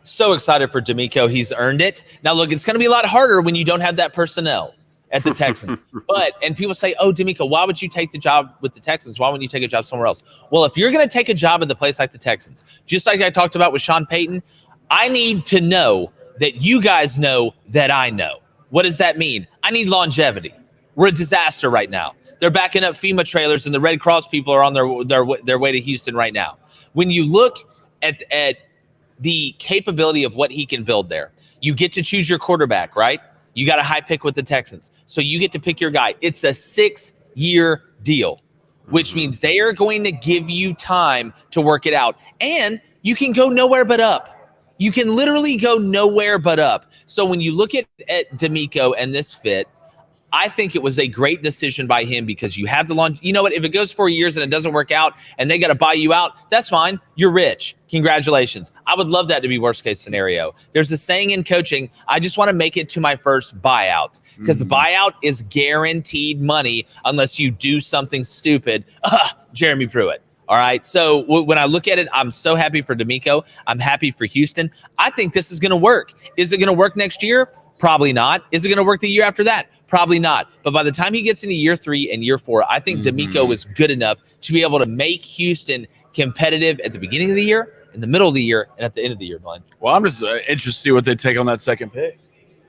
So excited for DeMeco. He's earned it. Now, look, it's going to be a lot harder when you don't have that personnel at the Texans. And people say, oh, DeMeco, why would you take the job with the Texans? Why wouldn't you take a job somewhere else? Well, if you're going to take a job at the place like the Texans, just like I talked about with Sean Payton, I need to know that you guys know that I know. What does that mean? I need longevity. We're a disaster right now. They're backing up FEMA trailers, and the Red Cross people are on their way to Houston right now. When you look at the capability of what he can build there, you get to choose your quarterback, right? You got a high pick with the Texans. So you get to pick your guy. It's a 6-year deal, which means they are going to give you time to work it out. And you can go nowhere but up. You can literally go nowhere but up. So when you look at DeMeco and this fit, I think it was a great decision by him, because you have the long. You know what? If it goes 4 years and it doesn't work out and they got to buy you out, that's fine. You're rich. Congratulations. I would love that to be worst case scenario. There's a saying in coaching, I just want to make it to my first buyout, because buyout is guaranteed money unless you do something stupid. Jeremy Pruitt. All right. So when I look at it, I'm so happy for DeMeco. I'm happy for Houston. I think this is going to work. Is it going to work next year? Probably not. Is it going to work the year after that? Probably not. But by the time he gets into year 3 and year 4, I think DeMeco is good enough to be able to make Houston competitive at the beginning of the year, in the middle of the year, and at the end of the year, Glenn. Well, I'm just interested to see what they take on that second pick.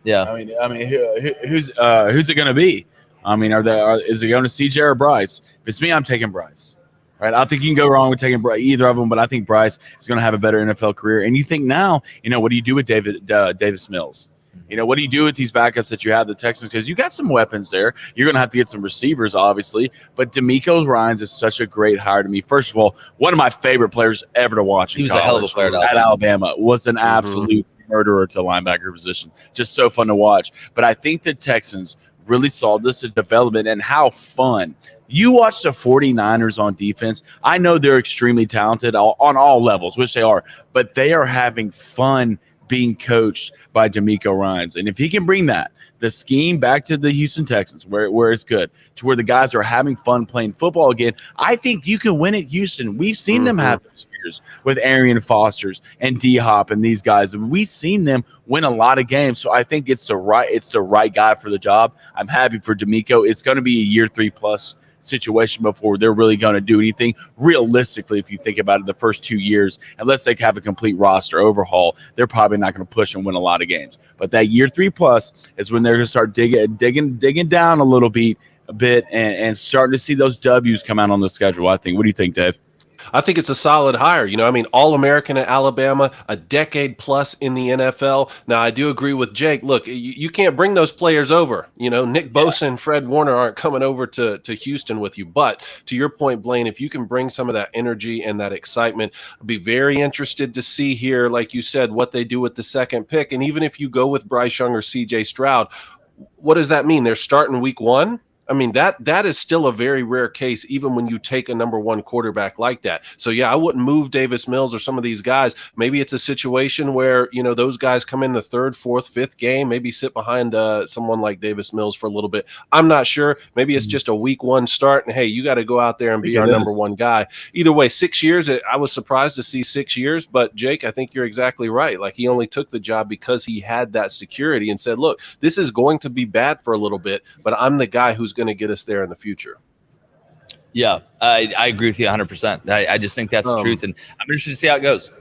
Yeah. I mean, who's it going to be? I mean, is it going to CJ or Bryce? If it's me, I'm taking Bryce. Right? I think you can go wrong with taking either of them, but I think Bryce is going to have a better NFL career. And you think now, what do you do with Davis Mills? You know, what do you do with these backups that you have, the Texans? Because you got some weapons there. You're going to have to get some receivers, obviously. But DeMeco Ryans is such a great hire to me. First of all, one of my favorite players ever to watch. He was a hell of a player at Alabama. Was an absolute murderer to linebacker position. Just so fun to watch. But I think the Texans really saw this as development and how fun. You watch the 49ers on defense. I know they're extremely talented on all levels, which they are, but they are having fun being coached by DeMeco Ryans. And if he can bring the scheme back to the Houston Texans, where it's good, to where the guys are having fun playing football again, I think you can win at Houston. We've seen them have those years with Arian Fosters and D-Hop and these guys. We've seen them win a lot of games. So I think it's the right guy for the job. I'm happy for DeMeco. It's going to be a year 3+ situation before they're really going to do anything realistically. If you think about it, the first 2 years, unless they have a complete roster overhaul, they're probably not going to push and win a lot of games. But that year 3+ is when they're going to start digging down a little bit, and starting to see those W's come out on the schedule. I think. What do you think, Dave? I think it's a solid hire. You know, I mean, All-American at Alabama, a decade plus in the NFL. Now, I do agree with Jake. Look, you can't bring those players over. You know, Nick Bosa and Fred Warner aren't coming over to Houston with you. But to your point, Blaine, if you can bring some of that energy and that excitement, I'd be very interested to see here, like you said, what they do with the second pick. And even if you go with Bryce Young or C.J. Stroud, what does that mean? They're starting week 1? I mean, that is still a very rare case, even when you take a number 1 quarterback like that. So, yeah, I wouldn't move Davis Mills or some of these guys. Maybe it's a situation where, you know, those guys come in the 3rd, 4th, 5th game, maybe sit behind someone like Davis Mills for a little bit. I'm not sure. Maybe it's just a week 1 start, and, hey, you got to go out there and be our number 1 guy. Either way, 6 years, I was surprised to see 6 years, but, Jake, I think you're exactly right. Like, he only took the job because he had that security and said, look, this is going to be bad for a little bit, but I'm the guy who's going to get us there in the future. Yeah, I agree with you 100%. I just think that's the truth, and I'm interested to see how it goes.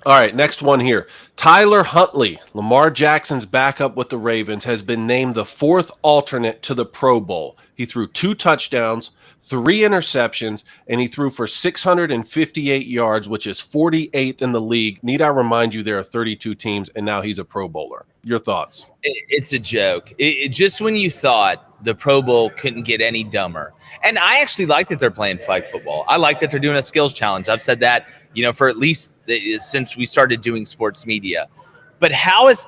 All right, next one here. Tyler Huntley, Lamar Jackson's backup with the Ravens, has been named the 4th alternate to the Pro Bowl. He threw 2 touchdowns, 3 interceptions, and he threw for 658 yards, which is 48th in the league. Need I remind you, there are 32 teams, and now he's a Pro Bowler. Your thoughts? It's a joke. Just when you thought the Pro Bowl couldn't get any dumber. And I actually like that they're playing flag football. I like that they're doing a skills challenge. I've said that, you know, for at least since we started doing sports media. But how is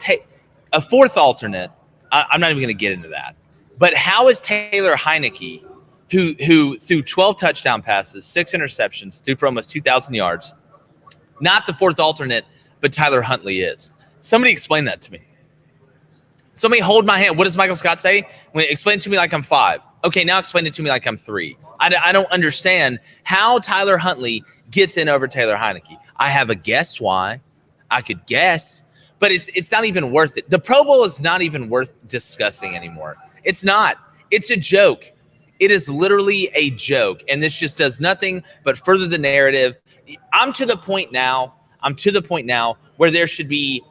a 4th alternate? I'm not even going to get into that. But how is Taylor Heineke, who threw 12 touchdown passes, 6 interceptions, threw for almost 2,000 yards, not the 4th alternate, but Tyler Huntley is? Somebody explain that to me. Somebody hold my hand. What does Michael Scott say? Explain it to me like I'm 5. Okay, now explain it to me like I'm 3. I don't understand how Tyler Huntley gets in over Taylor Heineke. I have a guess why. I could guess, but it's not even worth it. The Pro Bowl is not even worth discussing anymore. It's not. It's a joke. It is literally a joke, and this just does nothing but further the narrative. I'm to the point now where there should be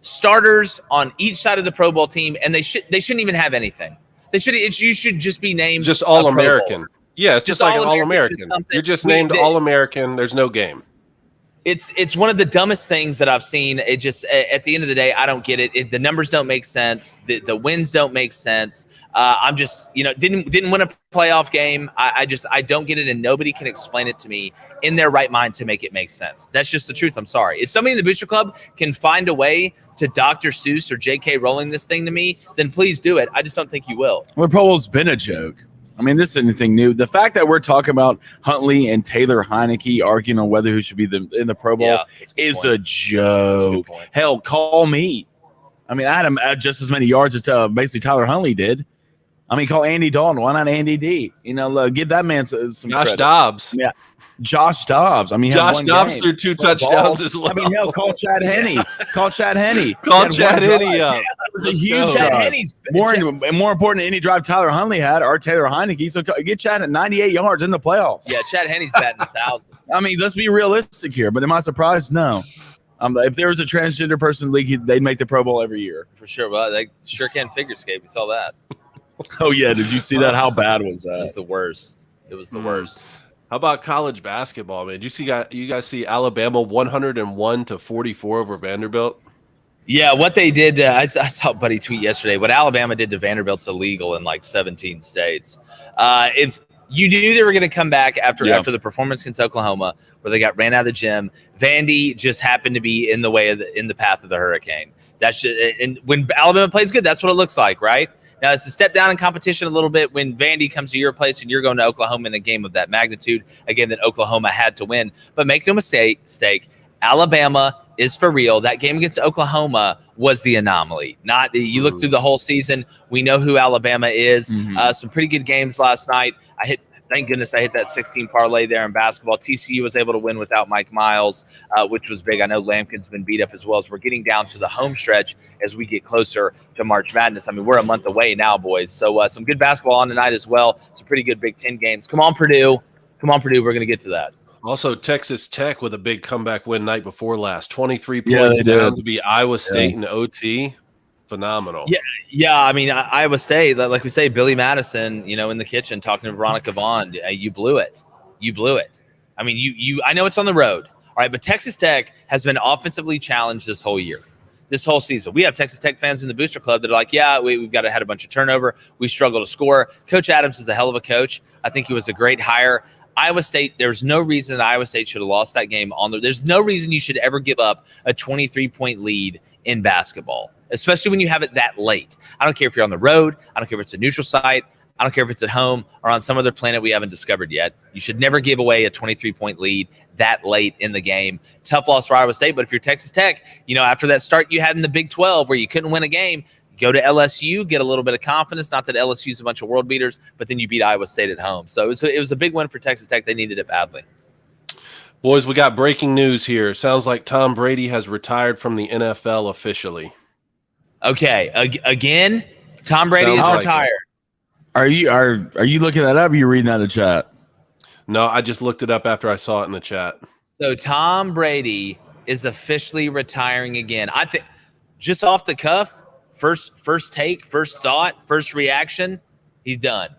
starters on each side of the Pro Bowl team, and they shouldn't even have anything. You should just be named just All-American. Yeah, it's just like an All-American. You're just named All-American. There's no game. It's one of the dumbest things that I've seen. It just, at the end of the day, I don't get it. The numbers don't make sense. The wins don't make sense. I'm just, didn't win a playoff game. I don't get it, and nobody can explain it to me in their right mind to make it make sense. That's just the truth. I'm sorry. If somebody in the Booster Club can find a way to Dr. Seuss or J.K. Rowling this thing to me, then please do it. I just don't think you will. Well, the Pro Bowl's been a joke. I mean, this isn't anything new. The fact that we're talking about Huntley and Taylor Heineke arguing on whether who should be in the Pro Bowl is a joke. Hell, call me. I mean, I had him at just as many yards as basically Tyler Huntley did. I mean, call Andy Dalton. Why not Andy D? Give that man some Josh credit. Dobbs. Yeah. Josh Dobbs. I mean, Josh Dobbs threw 2 touchdowns as well. I mean, hell, call Chad Henne. Call Chad Henne. Call Chad Henne up. It was a huge Chad Henne's more important than any drive Tyler Huntley had or Taylor Heineke. So get Chad at 98 yards in the playoffs. Yeah, Chad Henne's batting 1,000. I mean, let's be realistic here. But am I surprised? No. If there was a transgender person in the league, they'd make the Pro Bowl every year. For sure. Well, they sure can figure skate. We saw that. Oh, yeah. Did you see that? How bad was that? It was the worst. It was the worst. How about college basketball, man? Did you guys see Alabama 101-44 over Vanderbilt? Yeah, what they did, I saw a buddy tweet yesterday. What Alabama did to Vanderbilt's illegal in like 17 states. If you knew they were going to come back after the performance against Oklahoma, where they got ran out of the gym, Vandy just happened to be in the path of the hurricane. That's just, and when Alabama plays good, that's what it looks like, right? Now it's a step down in competition a little bit when Vandy comes to your place and you're going to Oklahoma in a game of that magnitude, a game that Oklahoma had to win. But make no mistake, Alabama is for real. That game against Oklahoma was the anomaly. Not you look through the whole season, we know who Alabama is. Some pretty good games last night. Thank goodness I hit that 16 parlay there in basketball. TCU was able to win without Mike Miles, which was big. I know Lampkin's been beat up as well as we're getting down to the home stretch as we get closer to March Madness. I mean, we're a month away now, boys. So some good basketball on tonight as well. Some pretty good Big Ten games. Come on, Purdue. We're going to get to that. Also, Texas Tech with a big comeback win night before last. 23 points down to beat Iowa State in OT. Phenomenal. Yeah. I mean, Iowa State, like we say, Billy Madison, in the kitchen talking to Veronica Vaughn. You blew it. I mean, I know it's on the road, all right, but Texas Tech has been offensively challenged this whole year, this whole season. We have Texas Tech fans in the Booster Club that are like, we've had a bunch of turnover. We struggle to score. Coach Adams is a hell of a coach. I think he was a great hire. Iowa State, there's no reason that Iowa State should have lost that game there's no reason you should ever give up a 23-point lead in basketball, especially when you have it that late. I don't care if you're on the road. I don't care if it's a neutral site. I don't care if it's at home or on some other planet we haven't discovered yet. You should never give away a 23-point lead that late in the game. Tough loss for Iowa State, but if you're Texas Tech, after that start you had in the Big 12 where you couldn't win a game, go to LSU, get a little bit of confidence. Not that LSU is a bunch of world beaters, but then you beat Iowa State at home. So it was a big win for Texas Tech. They needed it badly. Boys, we got breaking news here. Sounds like Tom Brady has retired from the NFL officially. Okay, again, Tom Brady is retired. Are you looking that up? Or are you reading that in the chat? No, I just looked it up after I saw it in the chat. So Tom Brady is officially retiring again. I think just off the cuff, first take, first thought, first reaction, he's done.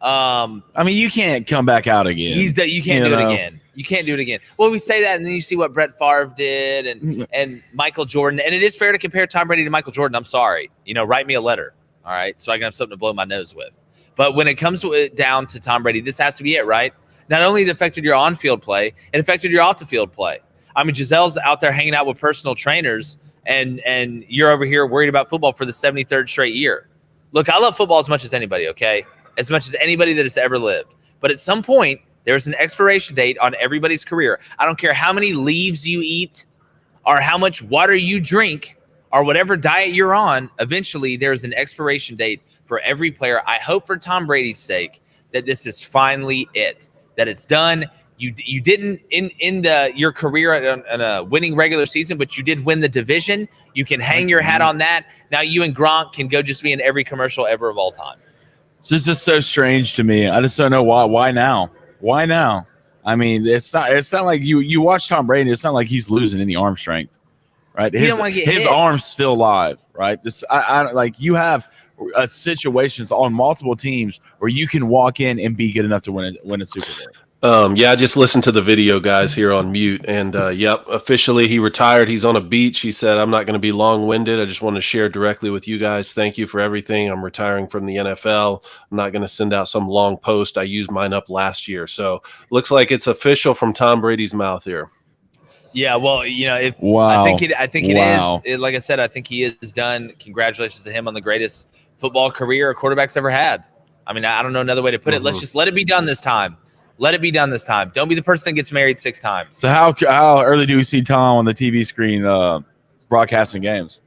I mean, you can't come back out again. You can't do it again. You can't do it again. Well, we say that, and then you see what Brett Favre did and Michael Jordan. And it is fair to compare Tom Brady to Michael Jordan. I'm sorry. Write me a letter, all right, so I can have something to blow my nose with. But when it comes down to Tom Brady, this has to be it, right? Not only it affected your on-field play, it affected your off-the-field play. I mean, Giselle's out there hanging out with personal trainers, and you're over here worried about football for the 73rd straight year. Look, I love football as much as anybody, okay? As much as anybody that has ever lived. But at some point, there's an expiration date on everybody's career. I don't care how many leaves you eat or how much water you drink or whatever diet you're on. Eventually, there's an expiration date for every player. I hope for Tom Brady's sake that this is finally it, that it's done. You didn't end your career in a winning regular season, but you did win the division. You can hang your hat on that. Now you and Gronk can go just be in every commercial ever of all time. This is just so strange to me. I just don't know why. Why now? Why now? I mean, it's not like you watch Tom Brady. It's not like he's losing any arm strength, right? His arm's still live, right? I like you have situations on multiple teams where you can walk in and be good enough to win a Super Bowl. I just listened to the video, guys, here on mute. And, officially he retired. He's on a beach. He said, I'm not going to be long-winded. I just want to share directly with you guys. Thank you for everything. I'm retiring from the NFL. I'm not going to send out some long post. I used mine up last year. So looks like it's official from Tom Brady's mouth here. Yeah, well, wow. I think it is. Like I said, I think he is done. Congratulations to him on the greatest football career a quarterback's ever had. I mean, I don't know another way to put it. Let's just let it be done this time. Let it be done this time. Don't be the person that gets married 6 times. So how early do we see Tom on the TV screen broadcasting games?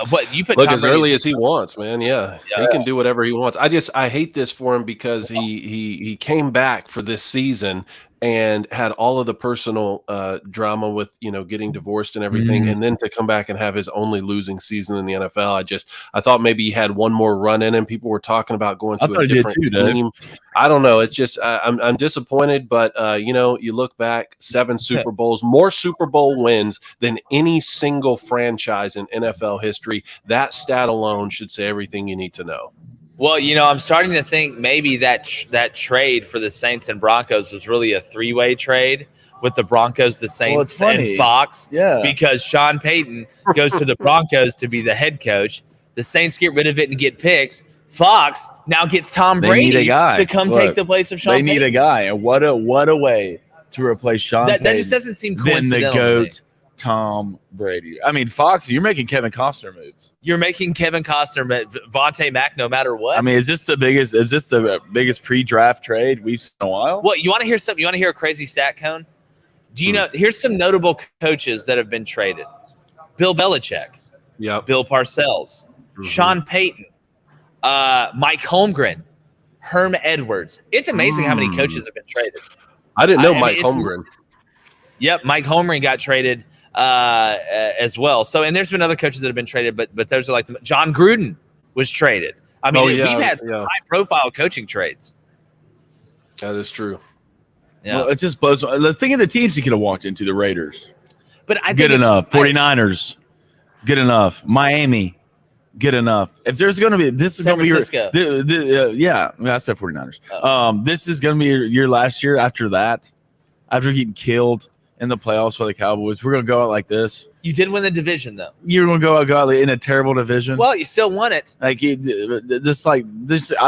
What you put? Look, Tom as Brady early as he wants, man. Yeah, he can do whatever he wants. I hate this for him because he came back for this season and had all of the personal drama with getting divorced and everything, and then to come back and have his only losing season in the NFL. I thought maybe he had one more run in him. People were talking about going to a different team. I don't know. It's just I'm disappointed, but you look back, 7 Super Bowls, more Super Bowl wins than any single franchise in NFL history. That stat alone should say everything you need to know. Well, I'm starting to think maybe that trade for the Saints and Broncos was really a three-way trade with the Broncos, the Saints, and Fox. Yeah. Because Sean Payton goes to the Broncos to be the head coach. The Saints get rid of it and get picks. Fox now gets Tom Brady to come take the place of Sean Payton. They need a guy. And what a way to replace Sean Payton. That just doesn't seem coincidental. Then the GOAT, Tom Brady. I mean, Fox, you're making Kevin Costner moves. You're making Kevin Costner, Vontae Mack, no matter what. I mean, is this the biggest pre-draft trade we've seen in a while? What, you want to hear something? You want to hear a crazy stat, Cone? Do you know? Here's some notable coaches that have been traded: Bill Belichick, Bill Parcells, Sean Payton, Mike Holmgren, Herm Edwards. It's amazing how many coaches have been traded. I didn't know Mike Holmgren. Yep, Mike Holmgren got traded as well. So, and there's been other coaches that have been traded, but those are like John Gruden was traded. I mean, we've had some high-profile coaching trades. That is true. Yeah, well, it just blows. Think of the teams he could have walked into. The Raiders, but I think good enough. 49ers, good enough. Miami, good enough. If there's going to be this is going to be your I said 49ers. Oh. This is going to be your last year. After that, after getting killed in the playoffs for the Cowboys, we're going to go out like this. You did win the division, though. You're going to go out in a terrible division. Well, you still won it. Like this. I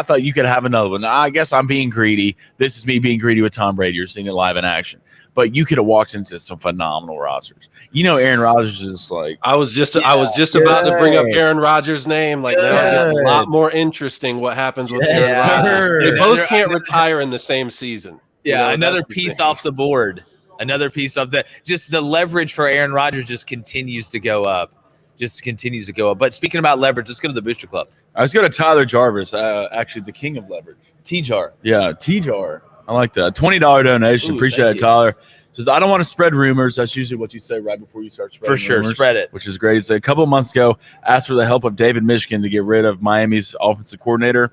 thought you could have another one. I guess I'm being greedy. This is me being greedy with Tom Brady. You're seeing it live in action. But you could have walked into some phenomenal rosters. Aaron Rodgers is like. I was just about to bring up Aaron Rodgers' name. Like now, it's a lot more interesting what happens with Aaron Rodgers. They both can't retire in the same season. Yeah, another piece off the board. Another piece of the leverage for Aaron Rodgers just continues to go up. But speaking about leverage, let's go to the Booster Club. Let's go to Tyler Jarvis, actually the king of leverage. T-Jar. Yeah, T-Jar. I like that. $20 donation. Appreciate it, Tyler. Says, I don't want to spread rumors. That's usually what you say right before you start spreading rumors. For sure, spread it. Which is great. He said a couple of months ago, asked for the help of David Michigan to get rid of Miami's offensive coordinator.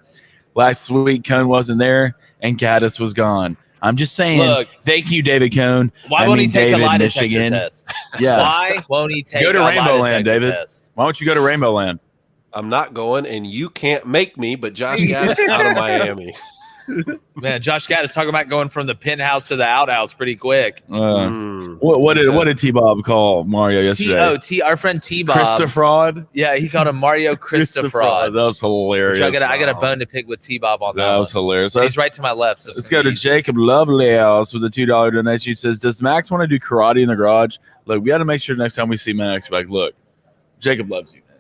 Last week, Cohn wasn't there, and Gaddis was gone. I'm just saying, look, thank you, David Cohn. Why won't he take a lie detector test? Yeah. Why won't he take go to Rainbow Land, David? Test? Why don't you go to Rainbow Land? I'm not going, and you can't make me, but Josh Gaddis out of Miami. Man, Josh Gaddis talking about going from the penthouse to the outhouse pretty quick. What did T-Bob call Mario yesterday? Our friend T-Bob. Christofraud? Yeah, he called him Mario Christofraud. That was hilarious. I got a bone to pick with T-Bob on that. That was hilarious. He's right to my left. So let's go to Jacob Lovelace with a $2 donation. He says, does Max want to do karate in the garage? Look, we got to make sure next time we see Max, like, look, Jacob loves you, man.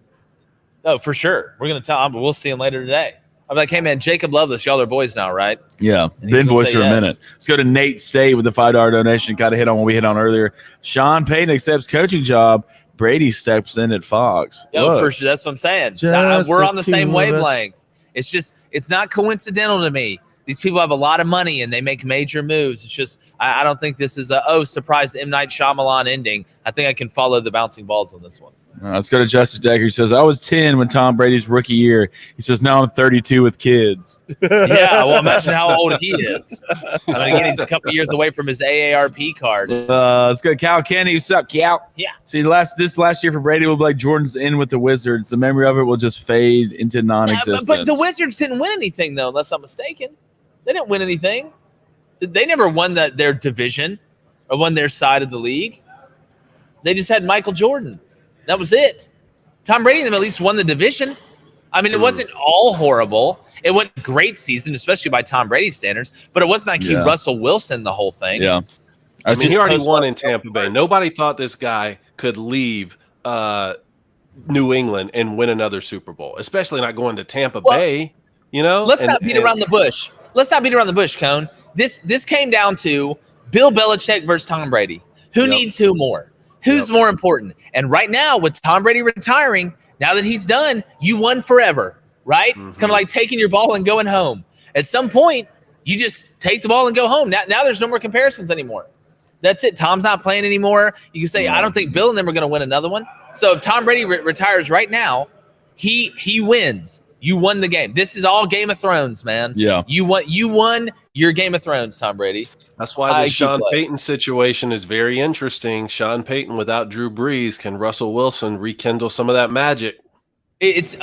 Oh, for sure. We're going to tell him, but we'll see him later today. I'm like, hey, man, Jacob Loveless, y'all are boys now, right? Yeah, been boys for a minute. Let's go to Nate State with the $5 donation. Got to hit on what we hit on earlier. Sean Payton accepts coaching job. Brady steps in at Fox. Yo, for sure. That's what I'm saying. We're on the same wavelength. It's not coincidental to me. These people have a lot of money and they make major moves. It's just, I don't think this is surprise M. Night Shyamalan ending. I think I can follow the bouncing balls on this one. Let's go to Justice Decker. He says, I was 10 when Tom Brady's rookie year. He says, now I'm 32 with kids. Yeah, well, imagine how old he is. I mean, again, he's a couple years away from his AARP card. Let's go to Cal Kenny. What's up, Cal? Yeah. See, this last year for Brady will be like Jordan's in with the Wizards. The memory of it will just fade into non-existence. But the Wizards didn't win anything, though, unless I'm mistaken. They didn't win anything. They never won their division or won their side of the league. They just had Michael Jordan. That was it. Tom Brady and them at least won the division. I mean, it wasn't all horrible. It wasn't a great season, especially by Tom Brady standards, but it wasn't like he Russell Wilson the whole thing. Yeah. I mean, he already won in Tampa Bay. Nobody thought this guy could leave New England and win another Super Bowl, especially not going to Tampa Bay, you know? Let's not beat around the bush. Let's not beat around the bush, Cone. This came down to Bill Belichick versus Tom Brady. Who needs who more? Who's more important? And right now, with Tom Brady retiring, now that he's done, you won forever, right? Mm-hmm. It's kind of like taking your ball and going home. At some point, you just take the ball and go home. Now there's no more comparisons anymore. That's it. Tom's not playing anymore. You can say, I don't think Bill and them are going to win another one. So if Tom Brady retires right now, he wins. You won the game. This is all Game of Thrones, man. Yeah. You won your Game of Thrones, Tom Brady. That's why the Sean Payton situation is very interesting. Sean Payton without Drew Brees, can Russell Wilson rekindle some of that magic? It's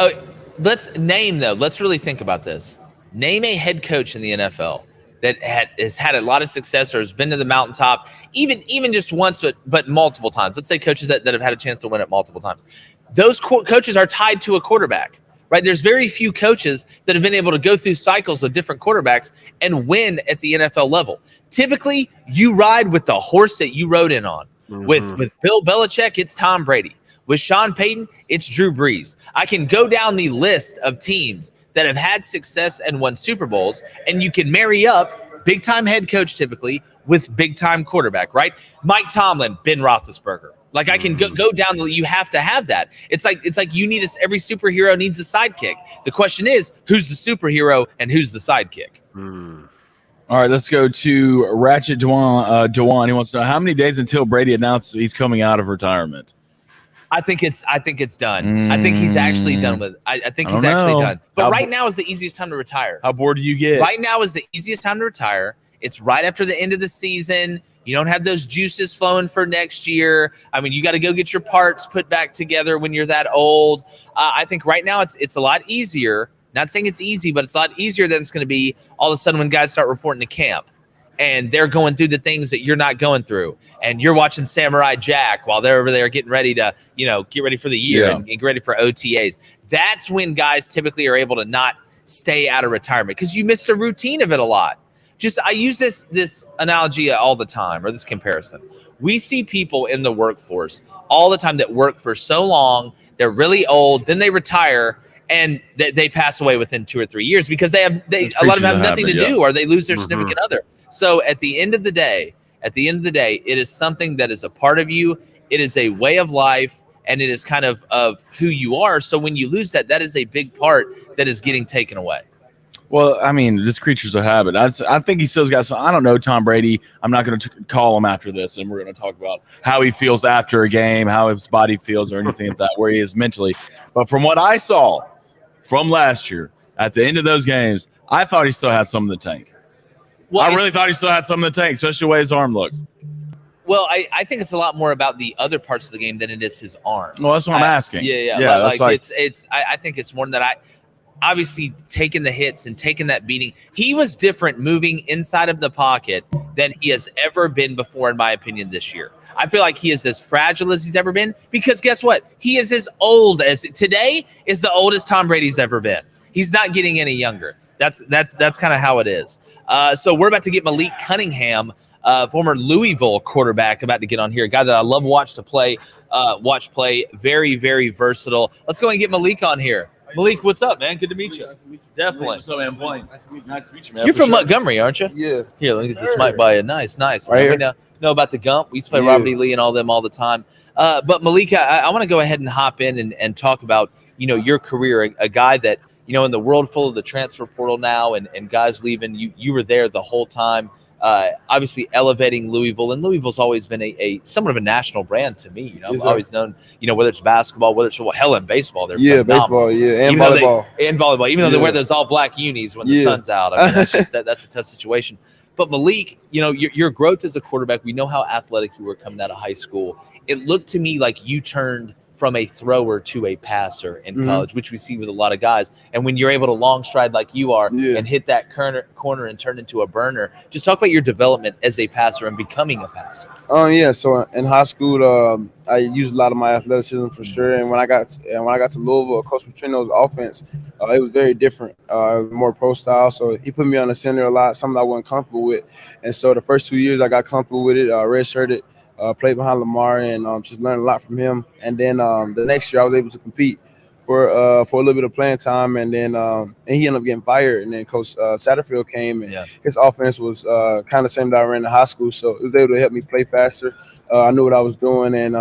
let's really think about this. Name a head coach in the NFL that has had a lot of success or has been to the mountaintop, even just once, but multiple times. Let's say coaches that have had a chance to win it multiple times. Those coaches are tied to a quarterback, right? There's very few coaches that have been able to go through cycles of different quarterbacks and win at the NFL level. Typically, you ride with the horse that you rode in on. Mm-hmm. With Bill Belichick, it's Tom Brady. With Sean Payton, it's Drew Brees. I can go down the list of teams that have had success and won Super Bowls, and you can marry up big-time head coach typically with big-time quarterback, right? Mike Tomlin, Ben Roethlisberger. Like I can go down. You have to have that. It's like you need every superhero needs a sidekick. The question is, who's the superhero and who's the sidekick? All right, let's go to Ratchet Dewan. He wants to know how many days until Brady announces he's coming out of retirement. I think it's done. I think he's actually done with it. I think he's actually done. But right now is the easiest time to retire. How bored do you get? Right now is the easiest time to retire. It's right after the end of the season. You don't have those juices flowing for next year. I mean, you got to go get your parts put back together when you're that old. I think right now it's a lot easier. Not saying it's easy, but it's a lot easier than it's going to be all of a sudden when guys start reporting to camp. And they're going through the things that you're not going through. And you're watching Samurai Jack while they're over there getting ready to, get ready for the year and get ready for OTAs. That's when guys typically are able to not stay out of retirement because you missed the routine of it a lot. I use this analogy all the time, or this comparison. We see people in the workforce all the time that work for so long, they're really old, then they retire, and they pass away within 2 or 3 years because a lot of them have nothing to do, or they lose their significant other. So at the end of the day, it is something that is a part of you. It is a way of life, and it is kind of who you are. So when you lose that is a big part that is getting taken away. Well, I mean, this creature's a habit. I think he still's got some. I don't know Tom Brady. I'm not going to call him after this, and we're going to talk about how he feels after a game, how his body feels, or anything like that, where he is mentally. But from what I saw from last year, at the end of those games, I thought he still had some in the tank. Well, I really thought he still had some in the tank, especially the way his arm looks. Well, I think it's a lot more about the other parts of the game than it is his arm. Well, that's what I'm asking. Yeah. I think it's more than that. Obviously taking the hits and taking that beating. He was different moving inside of the pocket than he has ever been before, in my opinion, this year. I feel like he is as fragile as he's ever been because guess what? He is as old as today is the oldest Tom Brady's ever been. He's not getting any younger. That's kind of how it is. So we're about to get Malik Cunningham, former Louisville quarterback, about to get on here. A guy that I love watch play. Very, very versatile. Let's go and get Malik on here. Malik, what's up, man? Good to meet you. Nice to meet you. Definitely. What's up, man? Nice to meet you, man. You're from Montgomery, aren't you? Yeah. Here, let me get this mic by you. Nice. Right We know about the Gump. We used to play Robert E. Lee and all them all the time. But Malik, I want to go ahead and hop in and talk about, your career, a guy that, in the world full of the transfer portal now and guys leaving, you were there the whole time. Obviously elevating Louisville, and Louisville's always been a somewhat of a national brand to me. I've always known, whether it's basketball, whether it's hell in baseball, they're phenomenal. Baseball, and volleyball. Even though they wear those all black unis when the sun's out. I mean, that's a tough situation. But Malik, your growth as a quarterback, we know how athletic you were coming out of high school. It looked to me like you turned from a thrower to a passer in college, which we see with a lot of guys. And when you're able to long stride like you are and hit that corner and turn into a burner, just talk about your development as a passer and becoming a passer. So in high school, I used a lot of my athleticism for sure. And when I got to Louisville, Coach Petrino's offense, it was very different, more pro style. So he put me on the center a lot, something I wasn't comfortable with. And so the first 2 years I got comfortable with it, redshirted. Played behind Lamar and just learned a lot from him. And then the next year I was able to compete for a little bit of playing time. And then and he ended up getting fired. And then Coach Satterfield came and his offense was kind of the same that I ran in high school. So it was able to help me play faster. I knew what I was doing and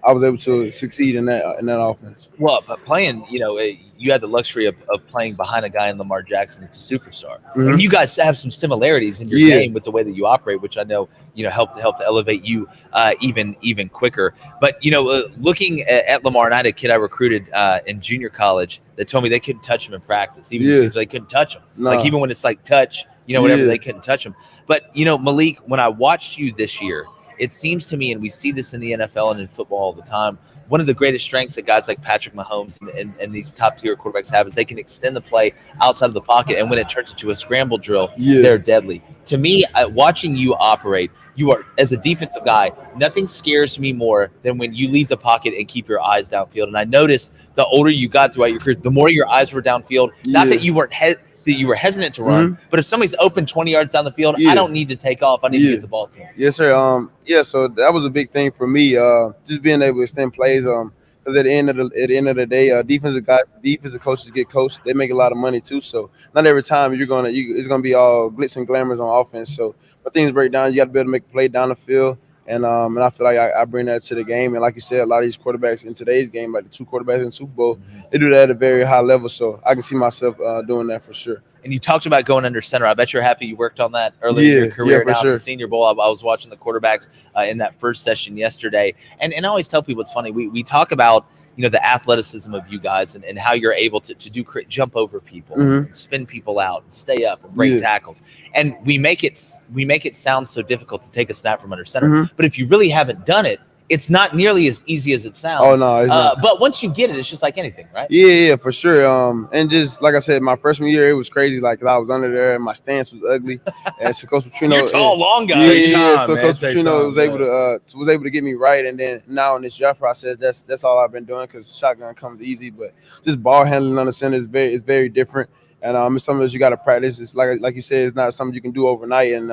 I was able to succeed in that offense. Well, but playing, you had the luxury of playing behind a guy in Lamar Jackson that's a superstar. And you guys have some similarities in your game with the way that you operate, which I know, helped to elevate you even quicker. But, looking at Lamar, and I had a kid I recruited in junior college that told me they couldn't touch him in practice. Even they couldn't touch him. Like even when it's like touch, whatever, they couldn't touch him. But, Malik, when I watched you this year, it seems to me, and we see this in the NFL and in football all the time, one of the greatest strengths that guys like Patrick Mahomes and these top-tier quarterbacks have is they can extend the play outside of the pocket, and when it turns into a scramble drill, they're deadly. To me, watching you operate, you are, as a defensive guy, nothing scares me more than when you leave the pocket and keep your eyes downfield. And I noticed the older you got throughout your career, the more your eyes were downfield. Not that you weren't that you were hesitant to run, but if somebody's open 20 yards down the field, I don't need to take off. I need to get the ball to him. Yes, sir. So that was a big thing for me. Just being able to extend plays. Because at the end of the day, defensive coaches get coached. They make a lot of money too. So not every time it's gonna be all glitz and glamours on offense. So when things break down, you got to be able to make a play down the field. And I feel like I bring that to the game. And like you said, a lot of these quarterbacks in today's game, like the 2 quarterbacks in the Super Bowl, they do that at a very high level. So I can see myself doing that for sure. And you talked about going under center. I bet you're happy you worked on that early in your career. Now at the Senior Bowl, I was watching the quarterbacks in that first session yesterday. And I always tell people it's funny. We talk about, the athleticism of you guys and how you're able to jump over people, and spin people out and stay up and break tackles. And we make it sound so difficult to take a snap from under center. But if you really haven't done it, it's not nearly as easy as it sounds. Oh, no, it's not. But once you get it, it's just like anything, right? Yeah, for sure. And just like I said, my freshman year, it was crazy. Like I was under there, and my stance was ugly. And so Coach Petrino, you're tall, long guy. So Coach Petrino was able to get me right. And then now in this draft process, that's all I've been doing because shotgun comes easy. But just ball handling on the center is very different. And it's something that you got to practice. It's like you said, it's not something you can do overnight. And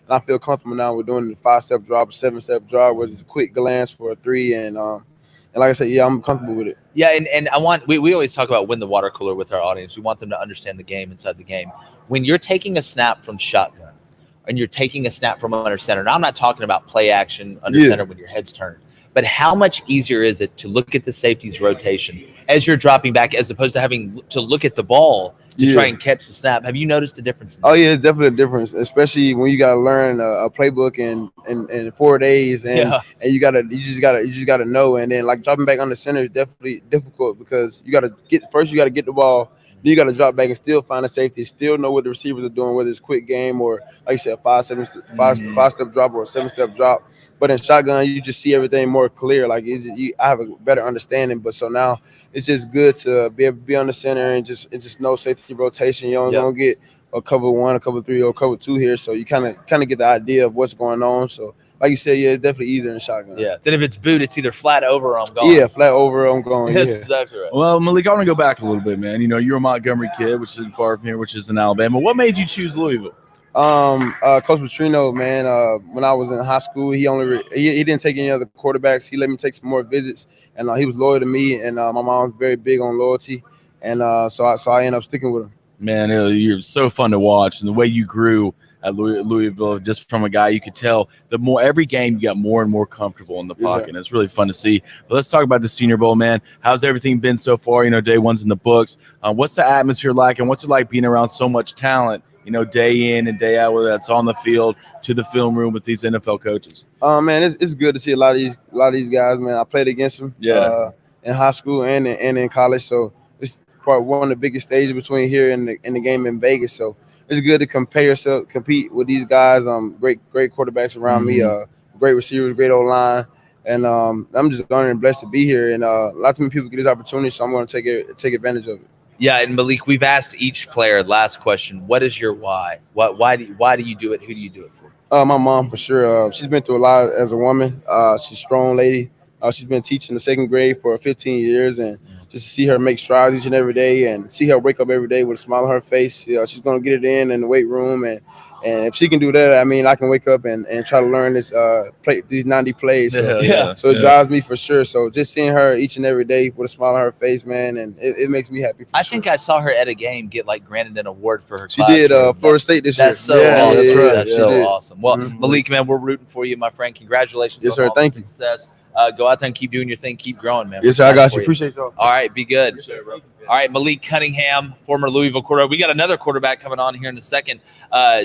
I feel comfortable now with doing the 5-step drop, 7-step drop, which is a quick glance for a 3. And like I said, I'm comfortable with it. Yeah, and we always talk about win the water cooler with our audience. We want them to understand the game inside the game. When you're taking a snap from shotgun and you're taking a snap from under center, now I'm not talking about play action under center when your head's turned. But how much easier is it to look at the safety's rotation as you're dropping back as opposed to having to look at the ball to try and catch the snap? Have you noticed a difference? Oh, yeah, it's definitely a difference, especially when you got to learn a playbook in 4 days. And you just gotta know. And then like dropping back on the center is definitely difficult because you got to get the ball. Then you got to drop back and still find a safety, still know what the receivers are doing, whether it's quick game or, like you said, 5-step drop or a 7-step drop. But in shotgun, you just see everything more clear. Like I have a better understanding. But so now it's just good to be able to be on the center and just know safety rotation. You don't gonna get a cover 1, a cover 3, or cover 2 here. So you kind of get the idea of what's going on. So like you said, it's definitely easier in shotgun. Yeah. Then if it's boot, it's either flat over or I'm gone. Yeah, flat over, I'm gone. That's exactly right. Well, Malik, I want to go back a little bit, man. You're a Montgomery kid, which isn't far from here, which is in Alabama. What made you choose Louisville? Coach Petrino, man, when I was in high school, he didn't take any other quarterbacks. He let me take some more visits, and he was loyal to me. And my mom was very big on loyalty, and so I ended up sticking with him. Man, you're so fun to watch, and the way you grew at Louisville, just from a guy, you could tell every game you got more and more comfortable in the pocket. And it's really fun to see. But let's talk about the Senior Bowl, man. How's everything been so far? Day 1's in the books. What's the atmosphere like, and what's it like being around so much talent? Day in and day out, whether that's on the field to the film room with these NFL coaches. Man, it's good to see a lot of these guys, man. I played against them in high school and in college, so it's part one of the biggest stages between here and the game in Vegas. So it's good to compete with these guys. Great quarterbacks around me, great receivers, great O-line, and I'm just honored and blessed to be here. And lots of people get this opportunity, so I'm going to take advantage of it. Yeah, and Malik, we've asked each player, last question, what is your why? Why do you do it? Who do you do it for? My mom, for sure. She's been through a lot as a woman. She's a strong lady. She's been teaching the 2nd grade for 15 years, and just to see her make strides each and every day and see her wake up every day with a smile on her face, she's going to get it in the weight room. And if she can do that, I mean, I can wake up and try to learn these 90 plays. So it drives me for sure. So just seeing her each and every day with a smile on her face, man, and it makes me happy. I think I saw her at a game get granted an award for her class. She did Florida State this year. That's so awesome. That's so awesome. Well, Malik, man, we're rooting for you, my friend. Congratulations. Yes, sir. Thank you. Success. Go out there and keep doing your thing. Keep growing, man. Yes, sir. I got you. Appreciate y'all. All right. Be good. Yes, sir, bro. All right. Malik Cunningham, former Louisville quarterback. We got another quarterback coming on here in a second.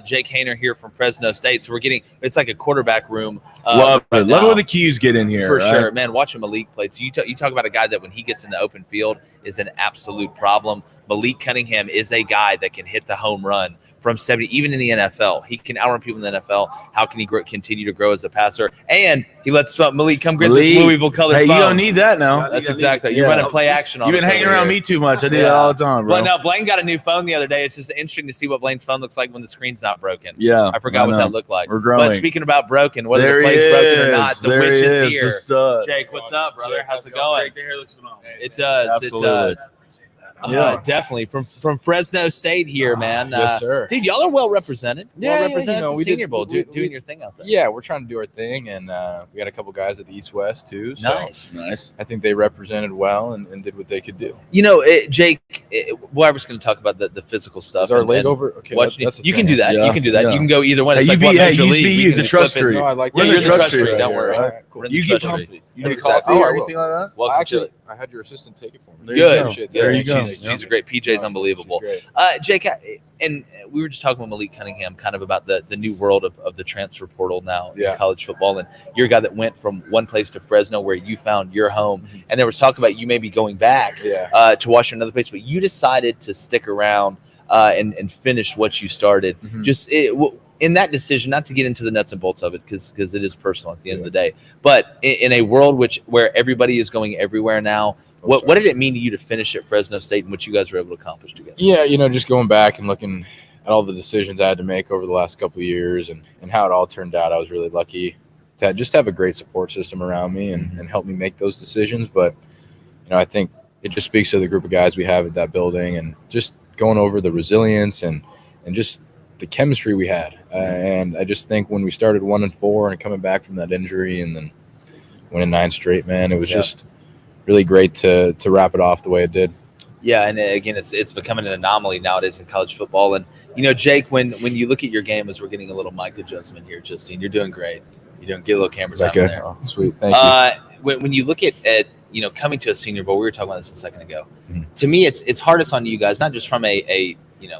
Jake Haener here from Fresno State. So it's like a quarterback room. Love it. Love it when the Qs get in here. For sure, man. Watching Malik play. So you talk about a guy that when he gets in the open field is an absolute problem. Malik Cunningham is a guy that can hit the home run from 70, even in the NFL. He can outrun people in the NFL. How can he continue to grow as a passer? And he lets Malik come get this Louisville colored phone. You don't need that now. That's exactly. You're running play action on You've been hanging around me too much. I do that all the time, bro. But no, Blaine got a new phone the other day. It's just interesting to see what Blaine's phone looks like when the screen's not broken. Yeah. I forgot what that looked like. We're growing. But speaking about broken, whether the play's broken or not, the witch is here. The Jake, what's up, brother? How's it going? The hair looks phenomenal. It does. Absolutely. It does. Yeah. Definitely from Fresno State here, man. Yes, sir. Dude, y'all are well represented. Yeah, well represented. we Senior did- Bowl, we- doing your thing out there. Yeah, we're trying to do our thing, and we got a couple guys at the East West too. So Nice. I think they represented well and did what they could do. You know, Jake. Well, I was going to talk about the physical stuff. Is our and- leg and over? Okay, watching that's the you thing. can do that. Yeah, You can do that. yeah. You can go either one. Hey, It's you like be- what hey, Major you League. be We you, can the trust flip it. tree. No, I like Yeah, that. you're the trust right tree. Don't here. worry. All right, cool. We're in the You trust get tree. comfy. You need That's coffee exactly- or anything like that? Welcome to Actually, it. I had your assistant take it for me. There you go. Appreciate that. There you go. She's a great. PJ's unbelievable. She's great. Jake, and we were just talking with Malik Cunningham kind of about the new world of the transfer portal now in college football. And you're a guy that went from one place to Fresno where you found your home. And there was talk about you maybe going back to Washington, another place, but you decided to stick around and finish what you started. Just in that decision, not to get into the nuts and bolts of it, because it is personal at the end of the day, but in a world where everybody is going everywhere now, what did it mean to you to finish at Fresno State and what you guys were able to accomplish together? Yeah, just going back and looking at all the decisions I had to make over the last couple of years and how it all turned out, I was really lucky to just have a great support system around me and help me make those decisions. But, I think it just speaks to the group of guys we have at that building and just going over the resilience and just the chemistry we had. And I just think when we started 1-4 and coming back from that injury and then winning 9 straight, man, it was just really great to wrap it off the way it did. Yeah, and again, it's becoming an anomaly nowadays in college football. And Jake, when you look at your game, as we're getting a little mic adjustment here, Justine, you're doing great. You're doing get a little camera time in there. Oh, sweet, thank you. When you look at coming to a Senior Bowl, we were talking about this a second ago. To me, it's hardest on you guys, not just from a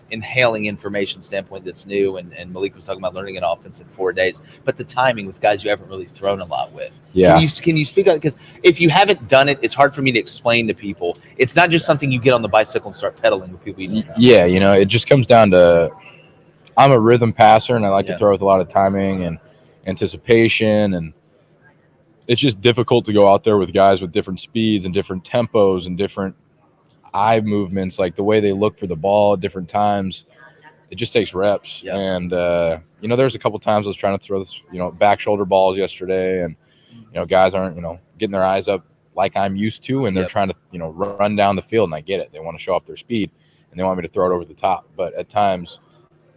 inhaling information standpoint that's new, and Malik was talking about learning an offense in 4 days, but the timing with guys you haven't really thrown a lot with. Yeah. Can you speak on it? Because if you haven't done it, it's hard for me to explain to people. It's not just something you get on the bicycle and start pedaling with people you don't know. Yeah, it just comes down to I'm a rhythm passer, and I like to throw with a lot of timing and anticipation, and it's just difficult to go out there with guys with different speeds and different tempos and different eye movements, like the way they look for the ball at different times. It just takes reps. Yeah. And there's a couple times I was trying to throw this back shoulder balls yesterday, and guys aren't getting their eyes up like I'm used to, and they're trying to run down the field, and I get it. They want to show off their speed and they want me to throw it over the top, but at times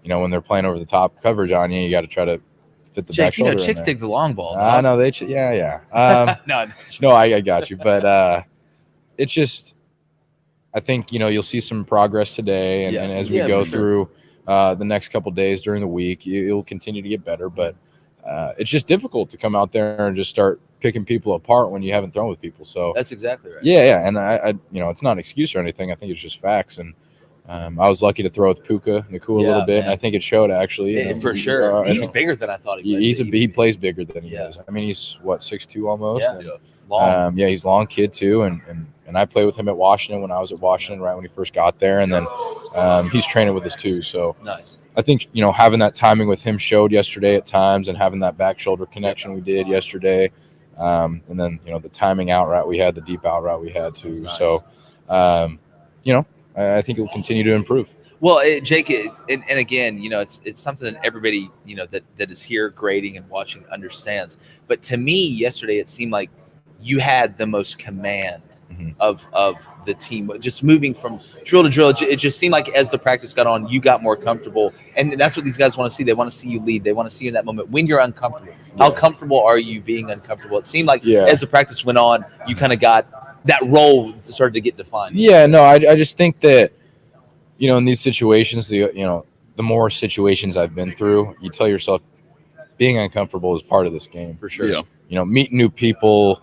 when they're playing over the top coverage on you, you got to try to fit the back Jake, shoulder. chicks dig the long ball. I know they. Yeah. No, I got you, but it's just. I think you'll see some progress today, and as we go through the next couple days during the week, you'll continue to get better. But it's just difficult to come out there and just start picking people apart when you haven't thrown with people. So That's exactly right. yeah, and I it's not an excuse or anything. I think it's just facts. And I was lucky to throw with Puka Nakua a little bit, and I think it showed actually. For sure. He's bigger than I thought he was. He plays bigger than he is. I mean, he's 6'2" almost. Yeah. Long. He's a long kid too, and I played with him at Washington when I was at Washington, right when he first got there, and then he's training with us too. So nice. I think having that timing with him showed yesterday at times, and having that back shoulder connection we did yesterday, and then the timing out route we had, the deep out route we had too. Nice. So I think it will continue to improve. Well, Jake, and again, it's something that everybody that is here grading and watching understands. But to me, yesterday, it seemed like you had the most command of the team, just moving from drill to drill. It just seemed like as the practice got on, you got more comfortable, and that's what these guys want to see. They want to see you lead. They want to see you in that moment when you're uncomfortable. How comfortable are you being uncomfortable? It seemed like as the practice went on, you kind of got that role started to get defined. Yeah, no, I just think that in these situations, the more situations I've been through, you tell yourself being uncomfortable is part of this game For sure. Yeah. Meeting new people.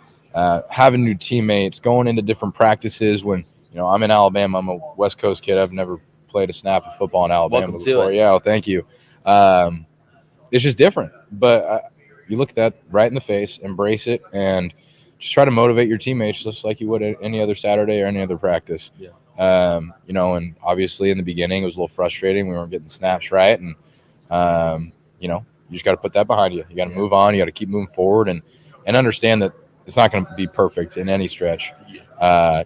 Having new teammates, going into different practices when, I'm in Alabama. I'm a West Coast kid. I've never played a snap of football in Alabama Welcome before. to it. Yeah, well, thank you. It's just different. But you look at that right in the face, embrace it, and just try to motivate your teammates just like you would at any other Saturday or any other practice. Yeah. You know, and obviously in the beginning it was a little frustrating. We weren't getting the snaps right, and you know, you just got to put that behind you. You got to move on. You got to keep moving forward, and understand that it's not going to be perfect in any stretch,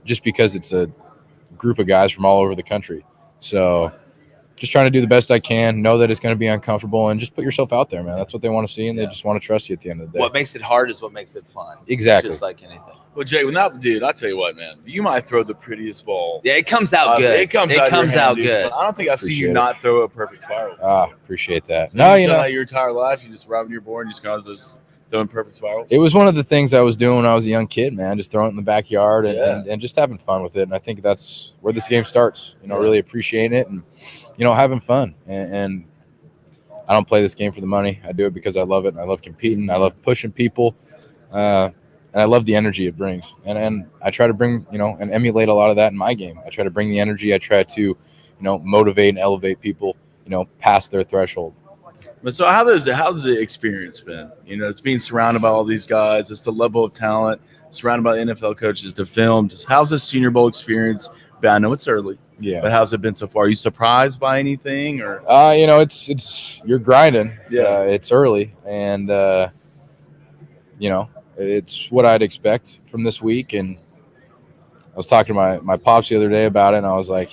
just because it's a group of guys from all over the country. So just trying to do the best I can, know that it's going to be uncomfortable, and just put yourself out there, man. That's what they want to see, and they just want to trust you at the end of the day. What makes it hard is what makes it fun. Exactly. Just like anything. Well, Jay, when that dude, I tell you what, man, you might throw the prettiest ball. Yeah, it comes out good. It comes out good. I don't think I've seen you not throw a perfect spiral. Appreciate that. No, you know, your entire life, you just robbing your board and just kind of just throwing perfect spirals. It was one of the things I was doing when I was a young kid, man, just throwing it in the backyard and just having fun with it. And I think that's where this game starts, you know, really appreciating it and, you know, having fun. And I don't play this game for the money. I do it because I love it. I love competing. I love pushing people. And I love the energy it brings. And I try to bring, you know, and emulate a lot of that in my game. I try to bring the energy. I try to, you know, motivate and elevate people, you know, past their threshold. But so how's the experience been? You know, it's being surrounded by all these guys. It's the level of talent, surrounded by NFL coaches, the film. Just how's the Senior Bowl experience been? I know it's early. Yeah. But how's it been so far? Are you surprised by anything or? You know, it's you're grinding. Yeah. It's early and, you know, it's what I'd expect from this week. And I was talking to my pops the other day about it, and I was like,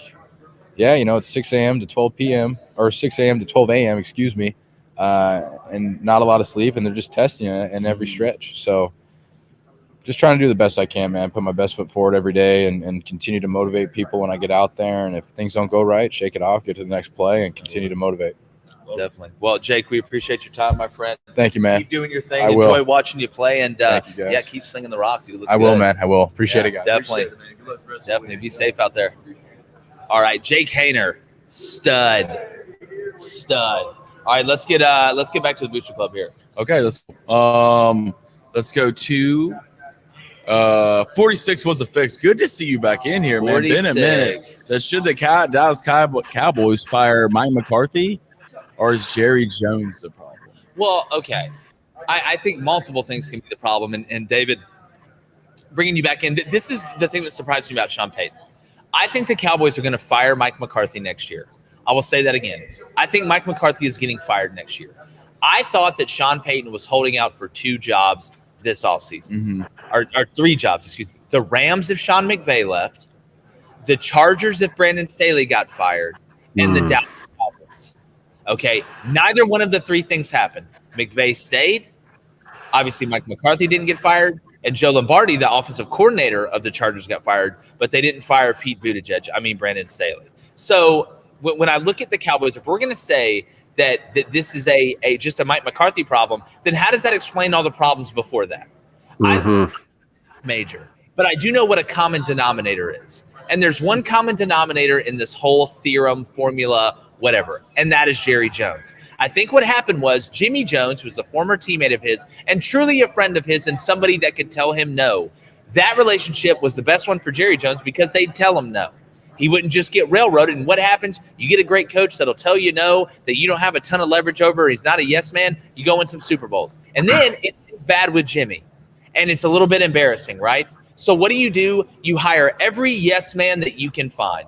yeah, you know, it's 6 a.m. to 12 p.m. or 6 a.m. to 12 a.m., excuse me, and not a lot of sleep, and they're just testing you in every stretch. So just trying to do the best I can, man, put my best foot forward every day and continue to motivate people when I get out there. And if things don't go right, shake it off, get to the next play, and continue to motivate. Definitely. Well, Jake, we appreciate your time, my friend. Thank you, man. Keep doing your thing. Enjoy watching you play, and you, keep slinging the rock, dude. I will, man. I will. Appreciate it, guys. Definitely. Definitely. Be safe out there. All right, Jake Haener, stud. All right, let's get back to the Booster Club here. Okay, let's go to 46 was a fix. Good to see you back in here, man. 46. Been a minute. So should the Dallas Cowboys fire Mike McCarthy? Or is Jerry Jones the problem? Well, okay. I think multiple things can be the problem. And David, bringing you back in, this is the thing that surprised me about Sean Payton. I think the Cowboys are going to fire Mike McCarthy next year. I will say that again. I think Mike McCarthy is getting fired next year. I thought that Sean Payton was holding out for 2 jobs this offseason. Or 3 jobs, excuse me. The Rams if Sean McVay left, the Chargers if Brandon Staley got fired, and the Dallas Cowboys. Okay, neither one of the 3 things happened. McVay stayed. Obviously, Mike McCarthy didn't get fired. And Joe Lombardi, the offensive coordinator of the Chargers, got fired. But they didn't fire Brandon Staley. So when I look at the Cowboys, if we're going to say that this is just a Mike McCarthy problem, then how does that explain all the problems before that? Major. But I do know what a common denominator is. And there's one common denominator in this whole theorem, formula, whatever, and that is Jerry Jones. I think what happened was Jimmy Jones was a former teammate of his and truly a friend of his and somebody that could tell him no. That relationship was the best one for Jerry Jones because they'd tell him no. He wouldn't just get railroaded. And what happens? You get a great coach that'll tell you no, that you don't have a ton of leverage over. He's not a yes man. You go win some Super Bowls. And then it's bad with Jimmy. And it's a little bit embarrassing, right? So what do? You hire every yes man that you can find.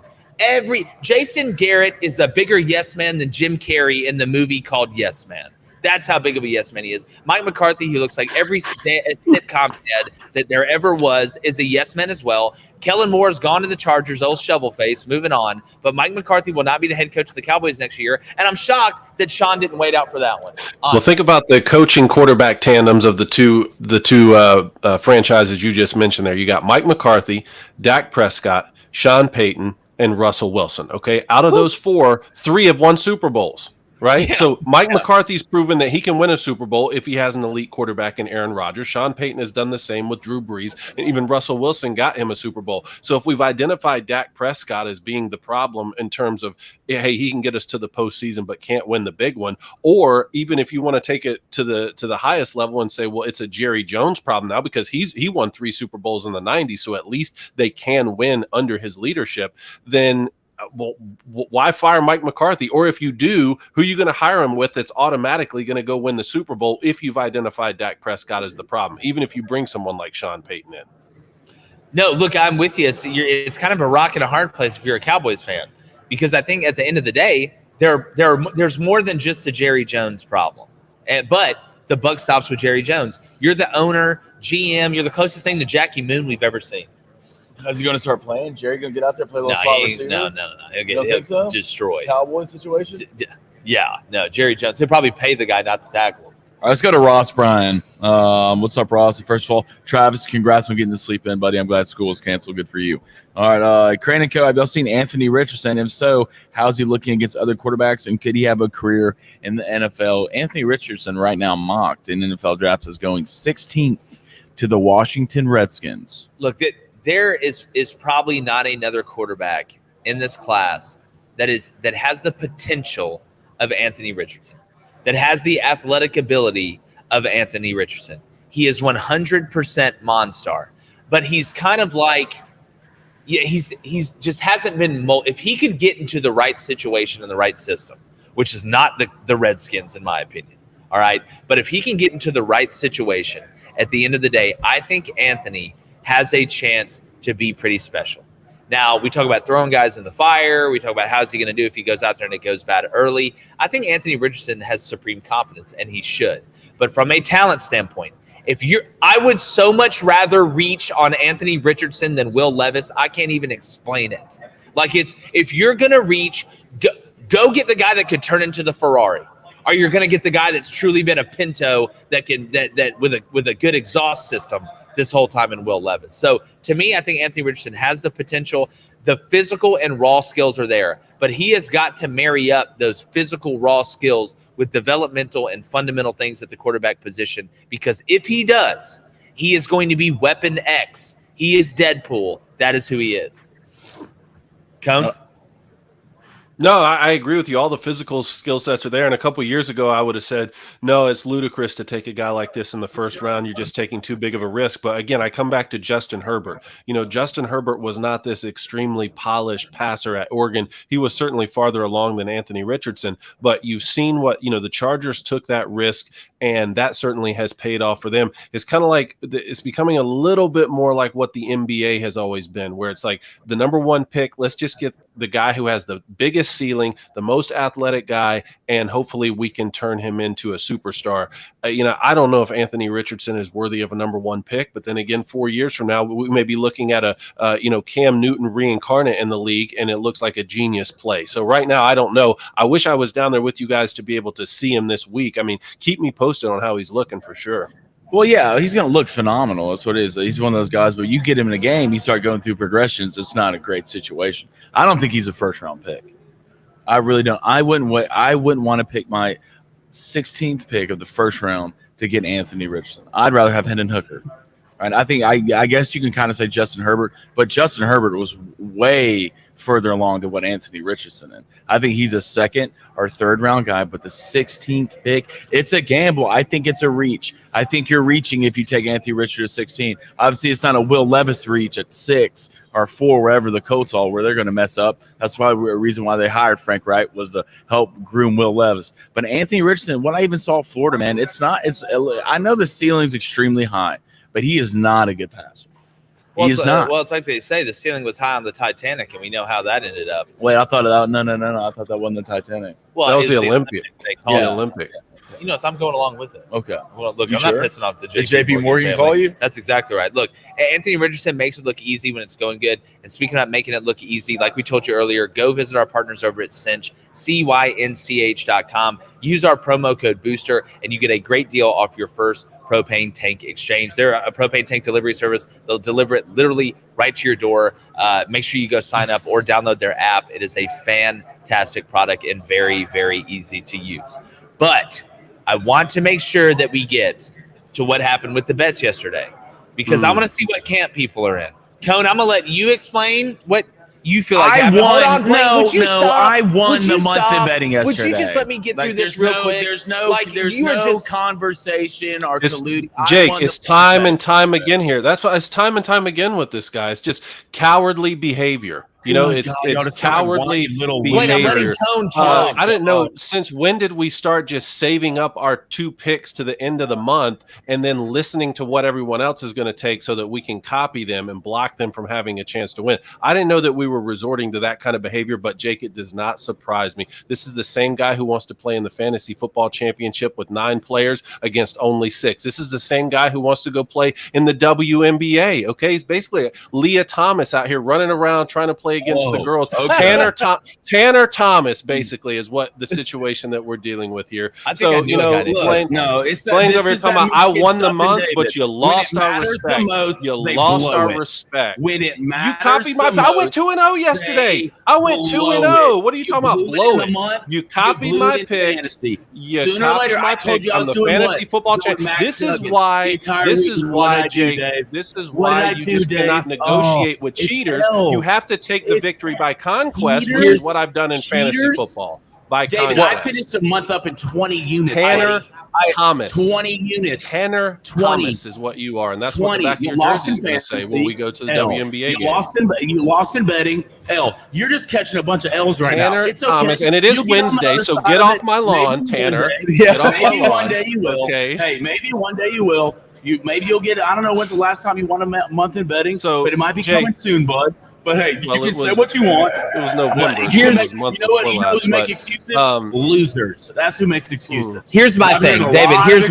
Jason Garrett is a bigger yes man than Jim Carrey in the movie called Yes Man. That's how big of a yes man he is. Mike McCarthy, who looks like every sitcom head that there ever was, is a yes man as well. Kellen Moore has gone to the Chargers, old shovel face, moving on. But Mike McCarthy will not be the head coach of the Cowboys next year. And I'm shocked that Sean didn't wait out for that one. Well, think about the coaching quarterback tandems of the two franchises you just mentioned there. You got Mike McCarthy, Dak Prescott, Sean Payton, and Russell Wilson. Okay, out of those 4, 3 have won Super Bowls. Right. Yeah. So Mike McCarthy's proven that he can win a Super Bowl if he has an elite quarterback in Aaron Rodgers. Sean Payton has done the same with Drew Brees, and even Russell Wilson got him a Super Bowl. So if we've identified Dak Prescott as being the problem in terms of, hey, he can get us to the postseason but can't win the big one, or even if you want to take it to the highest level and say, well, it's a Jerry Jones problem now because he won 3 Super Bowls in the 90s, so at least they can win under his leadership, then well, why fire Mike McCarthy? Or if you do, who are you going to hire him with that's automatically going to go win the Super Bowl if you've identified Dak Prescott as the problem, even if you bring someone like Sean Payton in? No, look, I'm with you. It's kind of a rock and a hard place if you're a Cowboys fan, because I think at the end of the day, there's more than just a Jerry Jones problem. But the buck stops with Jerry Jones. You're the owner, GM. You're the closest thing to Jackie Moon we've ever seen. Is he going to start playing? Jerry going to get out there, play a little No, slot receiver? No. He'll so? destroy. Cowboy situation? Yeah, no, Jerry Jones. He'll probably pay the guy not to tackle him. All right, let's go to Ross Bryan. What's up, Ross? First of all, Travis, congrats on getting to sleep in, buddy. I'm glad school was canceled. Good for you. All right, Crane and Co. Have y'all seen Anthony Richardson? If so, how's he looking against other quarterbacks, and could he have a career in the NFL? Anthony Richardson right now mocked in NFL drafts is going 16th to the Washington Redskins. Look, there is probably not another quarterback in this class that has the potential of Anthony Richardson, that has the athletic ability of Anthony Richardson. He is 100% Monstar, but he's kind of like, he's just hasn't been. If he could get into the right situation and the right system, which is not the Redskins in my opinion, all right, but if he can get into the right situation, at the end of the day, I think Anthony has a chance to be pretty special. Now, we talk about throwing guys in the fire. We talk about how's he going to do if he goes out there and it goes bad early. I think Anthony Richardson has supreme confidence, and he should. But from a talent standpoint, I would so much rather reach on Anthony Richardson than Will Levis. I can't even explain it. Like, if you're going to reach, go get the guy that could turn into the Ferrari. Or you're going to get the guy that's truly been a Pinto that with a good exhaust system this whole time in Will Levis. So to me, I think Anthony Richardson has the potential. The physical and raw skills are there, but he has got to marry up those physical raw skills with developmental and fundamental things at the quarterback position, because if he does, he is going to be Weapon X. He is Deadpool. That is who he is. Come. No, I agree with you. All the physical skill sets are there. And a couple of years ago, I would have said, no, it's ludicrous to take a guy like this in the first round. You're just taking too big of a risk. But again, I come back to Justin Herbert. Justin Herbert was not this extremely polished passer at Oregon. He was certainly farther along than Anthony Richardson. But you've seen what, the Chargers took that risk, and that certainly has paid off for them. It's kind of like it's becoming a little bit more like what the NBA has always been, where it's like the number one pick, let's just get the guy who has the biggest ceiling, the most athletic guy, and hopefully we can turn him into a superstar. I don't know if Anthony Richardson is worthy of a number one pick, but then again, 4 years from now, we may be looking at a Cam Newton reincarnate in the league, and it looks like a genius play. So right now, I don't know. I wish I was down there with you guys to be able to see him this week. I mean, keep me posted on how he's looking for sure. Well, yeah, he's going to look phenomenal. That's what it is. He's one of those guys, but you get him in a game, you start going through progressions. It's not a great situation. I don't think he's a first-round pick. I really don't. I wouldn't want to pick my 16th pick of the first round to get Anthony Richardson. I'd rather have Hendon Hooker. Right? I guess you can kind of say Justin Herbert, but Justin Herbert was way further along than what Anthony Richardson is. I think he's a second or third round guy, but the 16th pick, it's a gamble. I think it's a reach. I think you're reaching if you take Anthony Richardson at 16. Obviously, it's not a Will Levis reach at 6 or 4, wherever the Colts are, where they're going to mess up. That's why a reason why they hired Frank Wright was to help groom Will Levis. But Anthony Richardson, what I even saw at Florida, man, I know the ceiling's extremely high, but he is not a good passer. He's not. Well, it's like they say, the ceiling was high on the Titanic, and we know how that ended up. Wait, I thought of that. No. I thought that wasn't the Titanic. Well, that was the Olympic. The Olympic. So I'm going along with it. Okay. Well, look, I'm not pissing off the JP Morgan call you? That's exactly right. Look, Anthony Richardson makes it look easy when it's going good. And speaking of making it look easy, like we told you earlier, go visit our partners over at Cinch, CYNCH.com. Use our promo code BOOSTER, and you get a great deal off your first propane tank exchange. They're a propane tank delivery service. They'll deliver it literally right to your door. Make sure you go sign up or download their app. It is a fantastic product and very, very easy to use. But I want to make sure that we get to what happened with the bets yesterday, because I want to see what camp people are in. Cone, I'm going to let you explain what you feel like happened. I won the month in betting yesterday. Would you just let me get through this real quick? There's no conversation or colluding. Jake, it's time and time again here. That's why it's time and time again with this guy. It's just cowardly behavior. You know, it's cowardly Blaine, I'm behavior. letting Cone talk. I didn't know, since when did we start just saving up our 2 picks to the end of the month and then listening to what everyone else is going to take so that we can copy them and block them from having a chance to win? I didn't know that we were resorting to that kind of behavior, but Jake, it does not surprise me. This is the same guy who wants to play in the fantasy football championship with 9 players against only 6. This is the same guy who wants to go play in the WNBA. Okay, he's basically Leah Thomas out here running around trying to play against the girls. Okay. Tanner Thomas basically is what the situation that we're dealing with here. So, you know, Blaine's over here talking about, I won the month, but you lost our respect. You lost our respect. When it matters, you copied my. I went 2-0 yesterday. I went 2-0. What are you talking about? Blow it. You copied my picks. You copied my picks on the fantasy football channel. This is why, Jake. This is why you just cannot negotiate with cheaters. You have to take the victory by conquest, which is what I've done in fantasy football. By David, conquest. I finished a month up in 20 units. Tanner Thomas. 20 units. Tanner 20. Thomas is what you are, and that's what the back of your jersey is going to say when we go to the WNBA game. You lost in betting. Hell, you're just catching a bunch of L's right now. Tanner Thomas, and it is Wednesday, so get off my lawn, Tanner. Get off my lawn. One day you will. Okay. Hey, maybe one day you will. Maybe you'll get. I don't know when's the last time you won a month in betting, but it might be coming soon, bud. But hey, you can say what you want. It was November. You know who makes excuses? Losers. That's who makes excuses. Here's my thing, David. Here's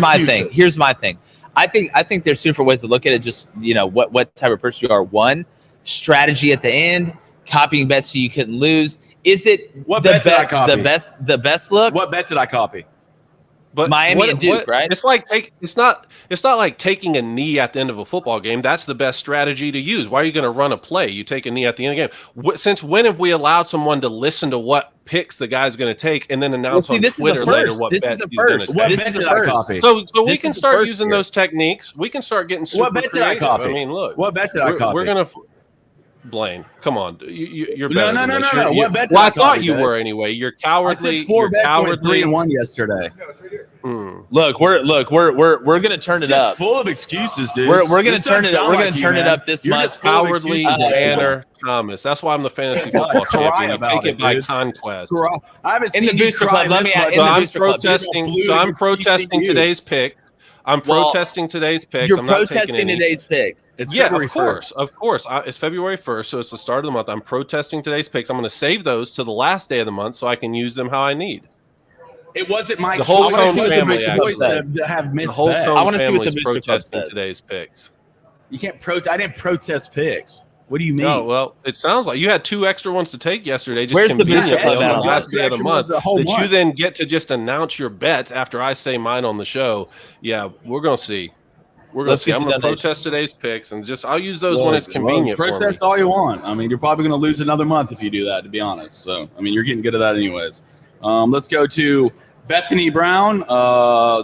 my thing. I think there's 2 different ways to look at it. Just, you know, what type of person you are. One, strategy at the end, copying bets so you couldn't lose. Is it the best look? What bet did I copy? But Miami and Duke, right? It's like it's not like taking a knee at the end of a football game. That's the best strategy to use. Why are you going to run a play? You take a knee at the end of the game. Since when have we allowed someone to listen to what picks the guy's going to take and then announce on Twitter later what bet he's going to take? This is a first. So we can start using those techniques. We can start getting super creative. I mean, look. What bet did I copy? We're going to Blaine, come on. You're better no. than this. What bet did I thought you were anyway. You're cowardly. I took 4 bets, cowardly. 3-1 yesterday. Look, we're gonna turn it up. Full of excuses, dude. We're gonna turn it up. We're gonna turn it up this month. Cowardly Tanner Thomas. That's why I'm the fantasy football champion. You take it by conquest. I haven't seen in the booster club. Let me. So I'm protesting today's pick. I'm protesting today's picks. You're I'm not protesting today's pick. It's February 1st. Of course. It's February 1st, so it's the start of the month. I'm protesting today's picks. I'm going to save those to the last day of the month so I can use them how I need. It wasn't my the whole Cone family to have missed. The whole Cone family is protesting protesting today's picks. You can't protest. I didn't protest picks. What do you mean? No, well, it sounds like you had 2 extra ones to take yesterday. Just Where's the conveniently on the last day of the month that you then get to just announce your bets after I say mine on the show. Yeah, we're going to see. We're going to see. I'm going to protest today's picks and I'll use those when it's convenient for me. Protest all you want. I mean, you're probably going to lose another month if you do that, to be honest. So, I mean, you're getting good at that anyways. Let's go to Bethany Brown.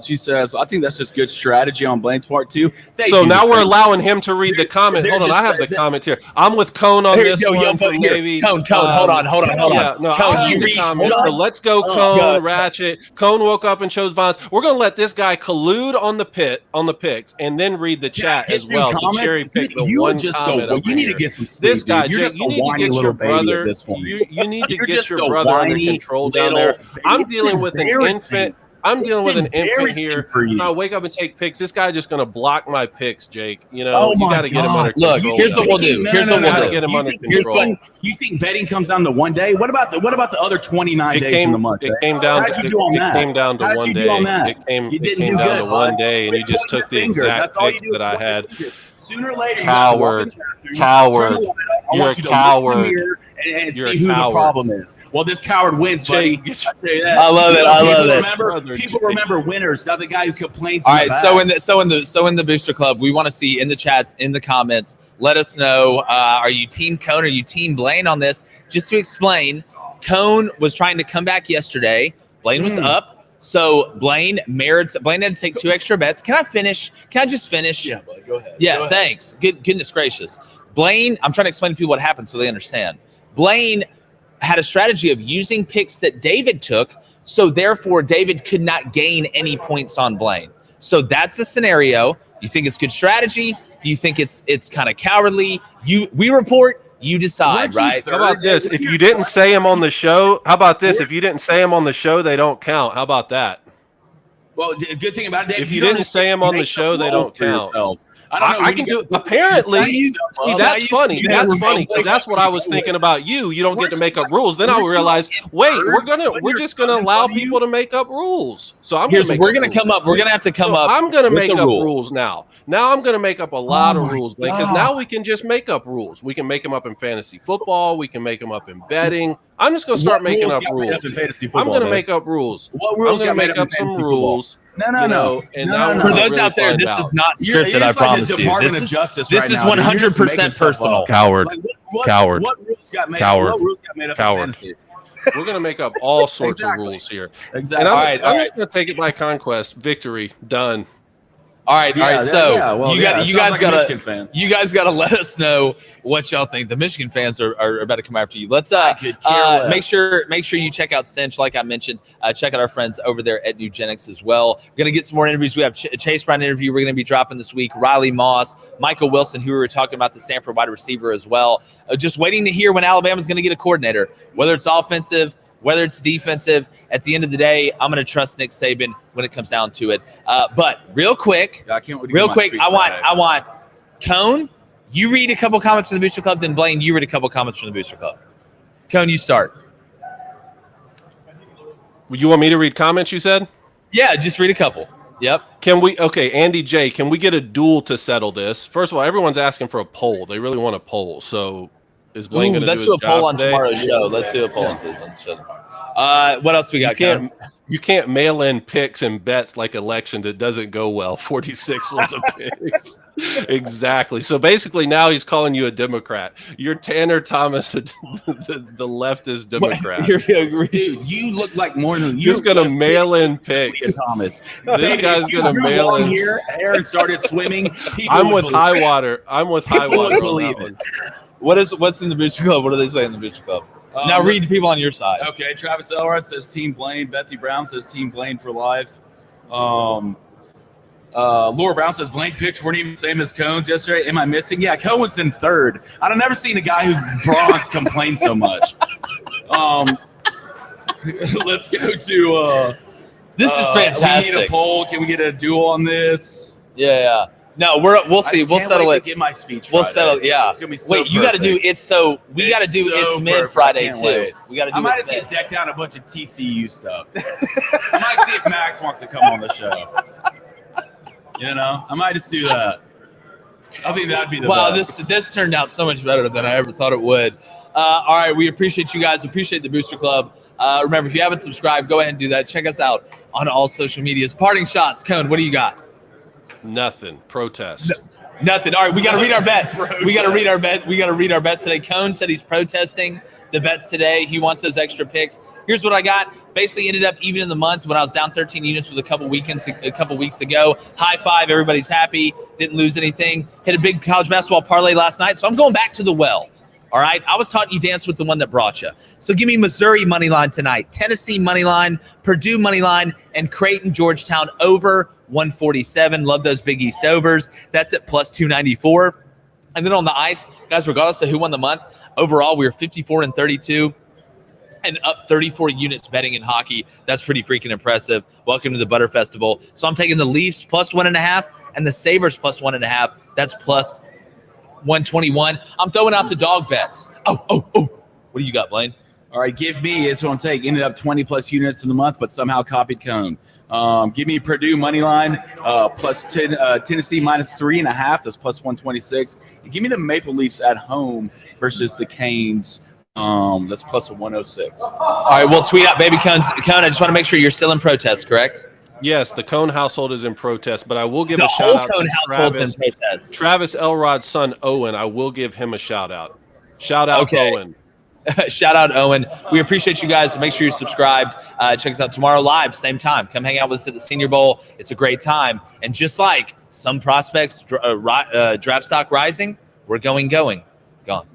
She says, I think that's just good strategy on Blaine's part too. So now we're allowing him to read the comment. Hold on, I have the comment here. I'm with Cone on this one. Cone, hold on. Yeah, no, I'll read the comments. So let's go, Cone, Ratchet. Cone woke up and chose violence. We're going to let this guy collude on the picks and then read the chat as well to cherry pick the one comment. You need to get some this guy, Jake, you need to get your brother. You need to get your brother under control down there. I'm dealing with an infant. I'm dealing with an infant here. I wake up and take picks. This guy just going to block my picks, Jake. You know, you got to get him under control. Look, here's what we'll do. Get him under control. You think betting comes down to one day? What about the other 29 days in the month? It came down. It came down to one day. It came down to one day, and you just took the exact picks that I had. Sooner or later, coward. You're a coward. And see who the problem is. Well, this coward wins, buddy. I tell you that. I love it. People remember winners, not the guy who complains. All right. So in the booster club, we want to see in the chats, in the comments. Let us know. Are you Team Cone? Are you Team Blaine on this? Just to explain, Cone was trying to come back yesterday. Blaine was up. So Blaine had to take 2 extra bets. Can I finish? Can I just finish? Yeah, buddy, go ahead. Yeah, thanks. Goodness gracious. Blaine, I'm trying to explain to people what happened so they understand. Blaine had a strategy of using picks that David took, so therefore David could not gain any points on Blaine. So that's the scenario. You think it's good strategy? Do you think it's kind of cowardly? We report You decide, right? How about this? If you didn't say them on the show, how about this? If you didn't say them on the show, they don't count. How about that? Well, the good thing about it, Dave, if you didn't say them on the show, they don't count. I can do it. Apparently, see, that's funny. That's funny because that's what I was thinking about you. You don't get to make up rules. Then I realized, wait, we're just gonna allow people to make up rules. So I'm we're gonna have to come up. I'm gonna make up rules now. Now I'm gonna make up a lot of rules because now we can just make up rules. We can make them up in fantasy football. We can make them up in betting. I'm just gonna start making up rules. I'm gonna make up rules. I'm gonna make up some rules. No. And now for those out there, this is not scripted. I promise you. This is 100% personal. Coward. Coward. What rules got made? Coward. What rules got made up? Coward. We're gonna make up all sorts of rules here. Exactly. And I'm just gonna take it by conquest. Victory. Done. All right. So you guys gotta let us know what y'all think. The Michigan fans are about to come after you. Let's make sure you check out Cinch, like I mentioned. Check out our friends over there at Nugenics as well. We're gonna get some more interviews. We have Chase Brown interview we're gonna be dropping this week. Riley Moss, Michael Wilson, who we were talking about, the Stanford wide receiver as well. Just waiting to hear when Alabama's gonna get a coordinator, whether it's offensive, whether it's defensive. At the end of the day, I'm going to trust Nick Saban when it comes down to it. But real quick, I want Cone, you read a couple comments from the Booster Club, then Blaine, you read a couple comments from the Booster Club. Cone, you start. You want me to read comments, you said? Yeah, just read a couple. Yep. Andy J, can we get a duel to settle this? First of all, everyone's asking for a poll. They really want a poll. So is Blaine going to do his job Let's do a poll on today? Tomorrow's show. Let's do a poll on the show. What else we got? You can't mail in picks and bets like election that doesn't go well. 46 was a pick. Exactly. So basically now he's calling you a Democrat. You're Tanner Thomas, the leftist Democrat. Dude, you look like more than you. He's going to mail in picks. Thomas. This guy's going to mail in. Here, Aaron started swimming. I'm with high water. I'm with high water. What's in the Booster Club? What do they say in the Booster Club? Now read the people on your side. Okay, Travis Elrod says Team Blaine. Betsy Brown says Team Blaine for life. Laura Brown says Blaine picks weren't even the same as Cone's yesterday. Am I missing? Yeah, Cone was in third. I've never seen a guy who's bronze complain so much. Let's go to this is fantastic. We need a poll. Can we get a duel on this? Yeah. No, we'll see. We'll settle it. Get my speech. We'll settle. Yeah. It's gonna be so you got to do it. So we got to do it's mid Friday too. We got to do. I might just get decked out a bunch of TCU stuff. I might see if Max wants to come on the show. I might just do that. I think that'd be the best. This turned out so much better than I ever thought it would. All right, we appreciate you guys. Appreciate the Booster Club. Remember, if you haven't subscribed, go ahead and do that. Check us out on all social medias. Parting shots, Cone. What do you got? Nothing. Protest. Nothing. All right, we got to read our bets. We got to read our bets today. Cone said he's protesting the bets today. He wants those extra picks. Here's what I got. Basically ended up even in the month when I was down 13 units with a couple weeks ago. High five. Everybody's happy. Didn't lose anything. Hit a big college basketball parlay last night. So I'm going back to the well. All right. I was taught you dance with the one that brought you. So give me Missouri money line tonight, Tennessee money line, Purdue money line, and Creighton Georgetown over 147. Love those Big East overs. That's at plus 294. And then on the ice, guys, regardless of who won the month, overall we were 54-32 and up 34 units betting in hockey. That's pretty freaking impressive. Welcome to the Butter Festival. So I'm taking the Leafs plus 1.5 and the Sabres plus 1.5. That's plus 121. I'm throwing out the dog bets. Oh. What do you got, Blaine? All right, give me is what I'm taking. Ended up 20 plus units in the month, but somehow copied Cone. Give me Purdue money line plus 10, Tennessee minus 3.5. That's plus 126. And give me the Maple Leafs at home versus the Canes. That's plus 106. All right, we'll tweet out baby Cone. I just want to make sure you're still in protest, correct? Yes, the Cone household is in protest, but I will give a shout out to Travis Elrod's son, Owen. I will give him a shout out. Shout out, Owen. Shout out, Owen. We appreciate you guys. Make sure you're subscribed. Check us out tomorrow live, same time. Come hang out with us at the Senior Bowl. It's a great time. And just like some prospects, draft stock rising, we're going. Gone.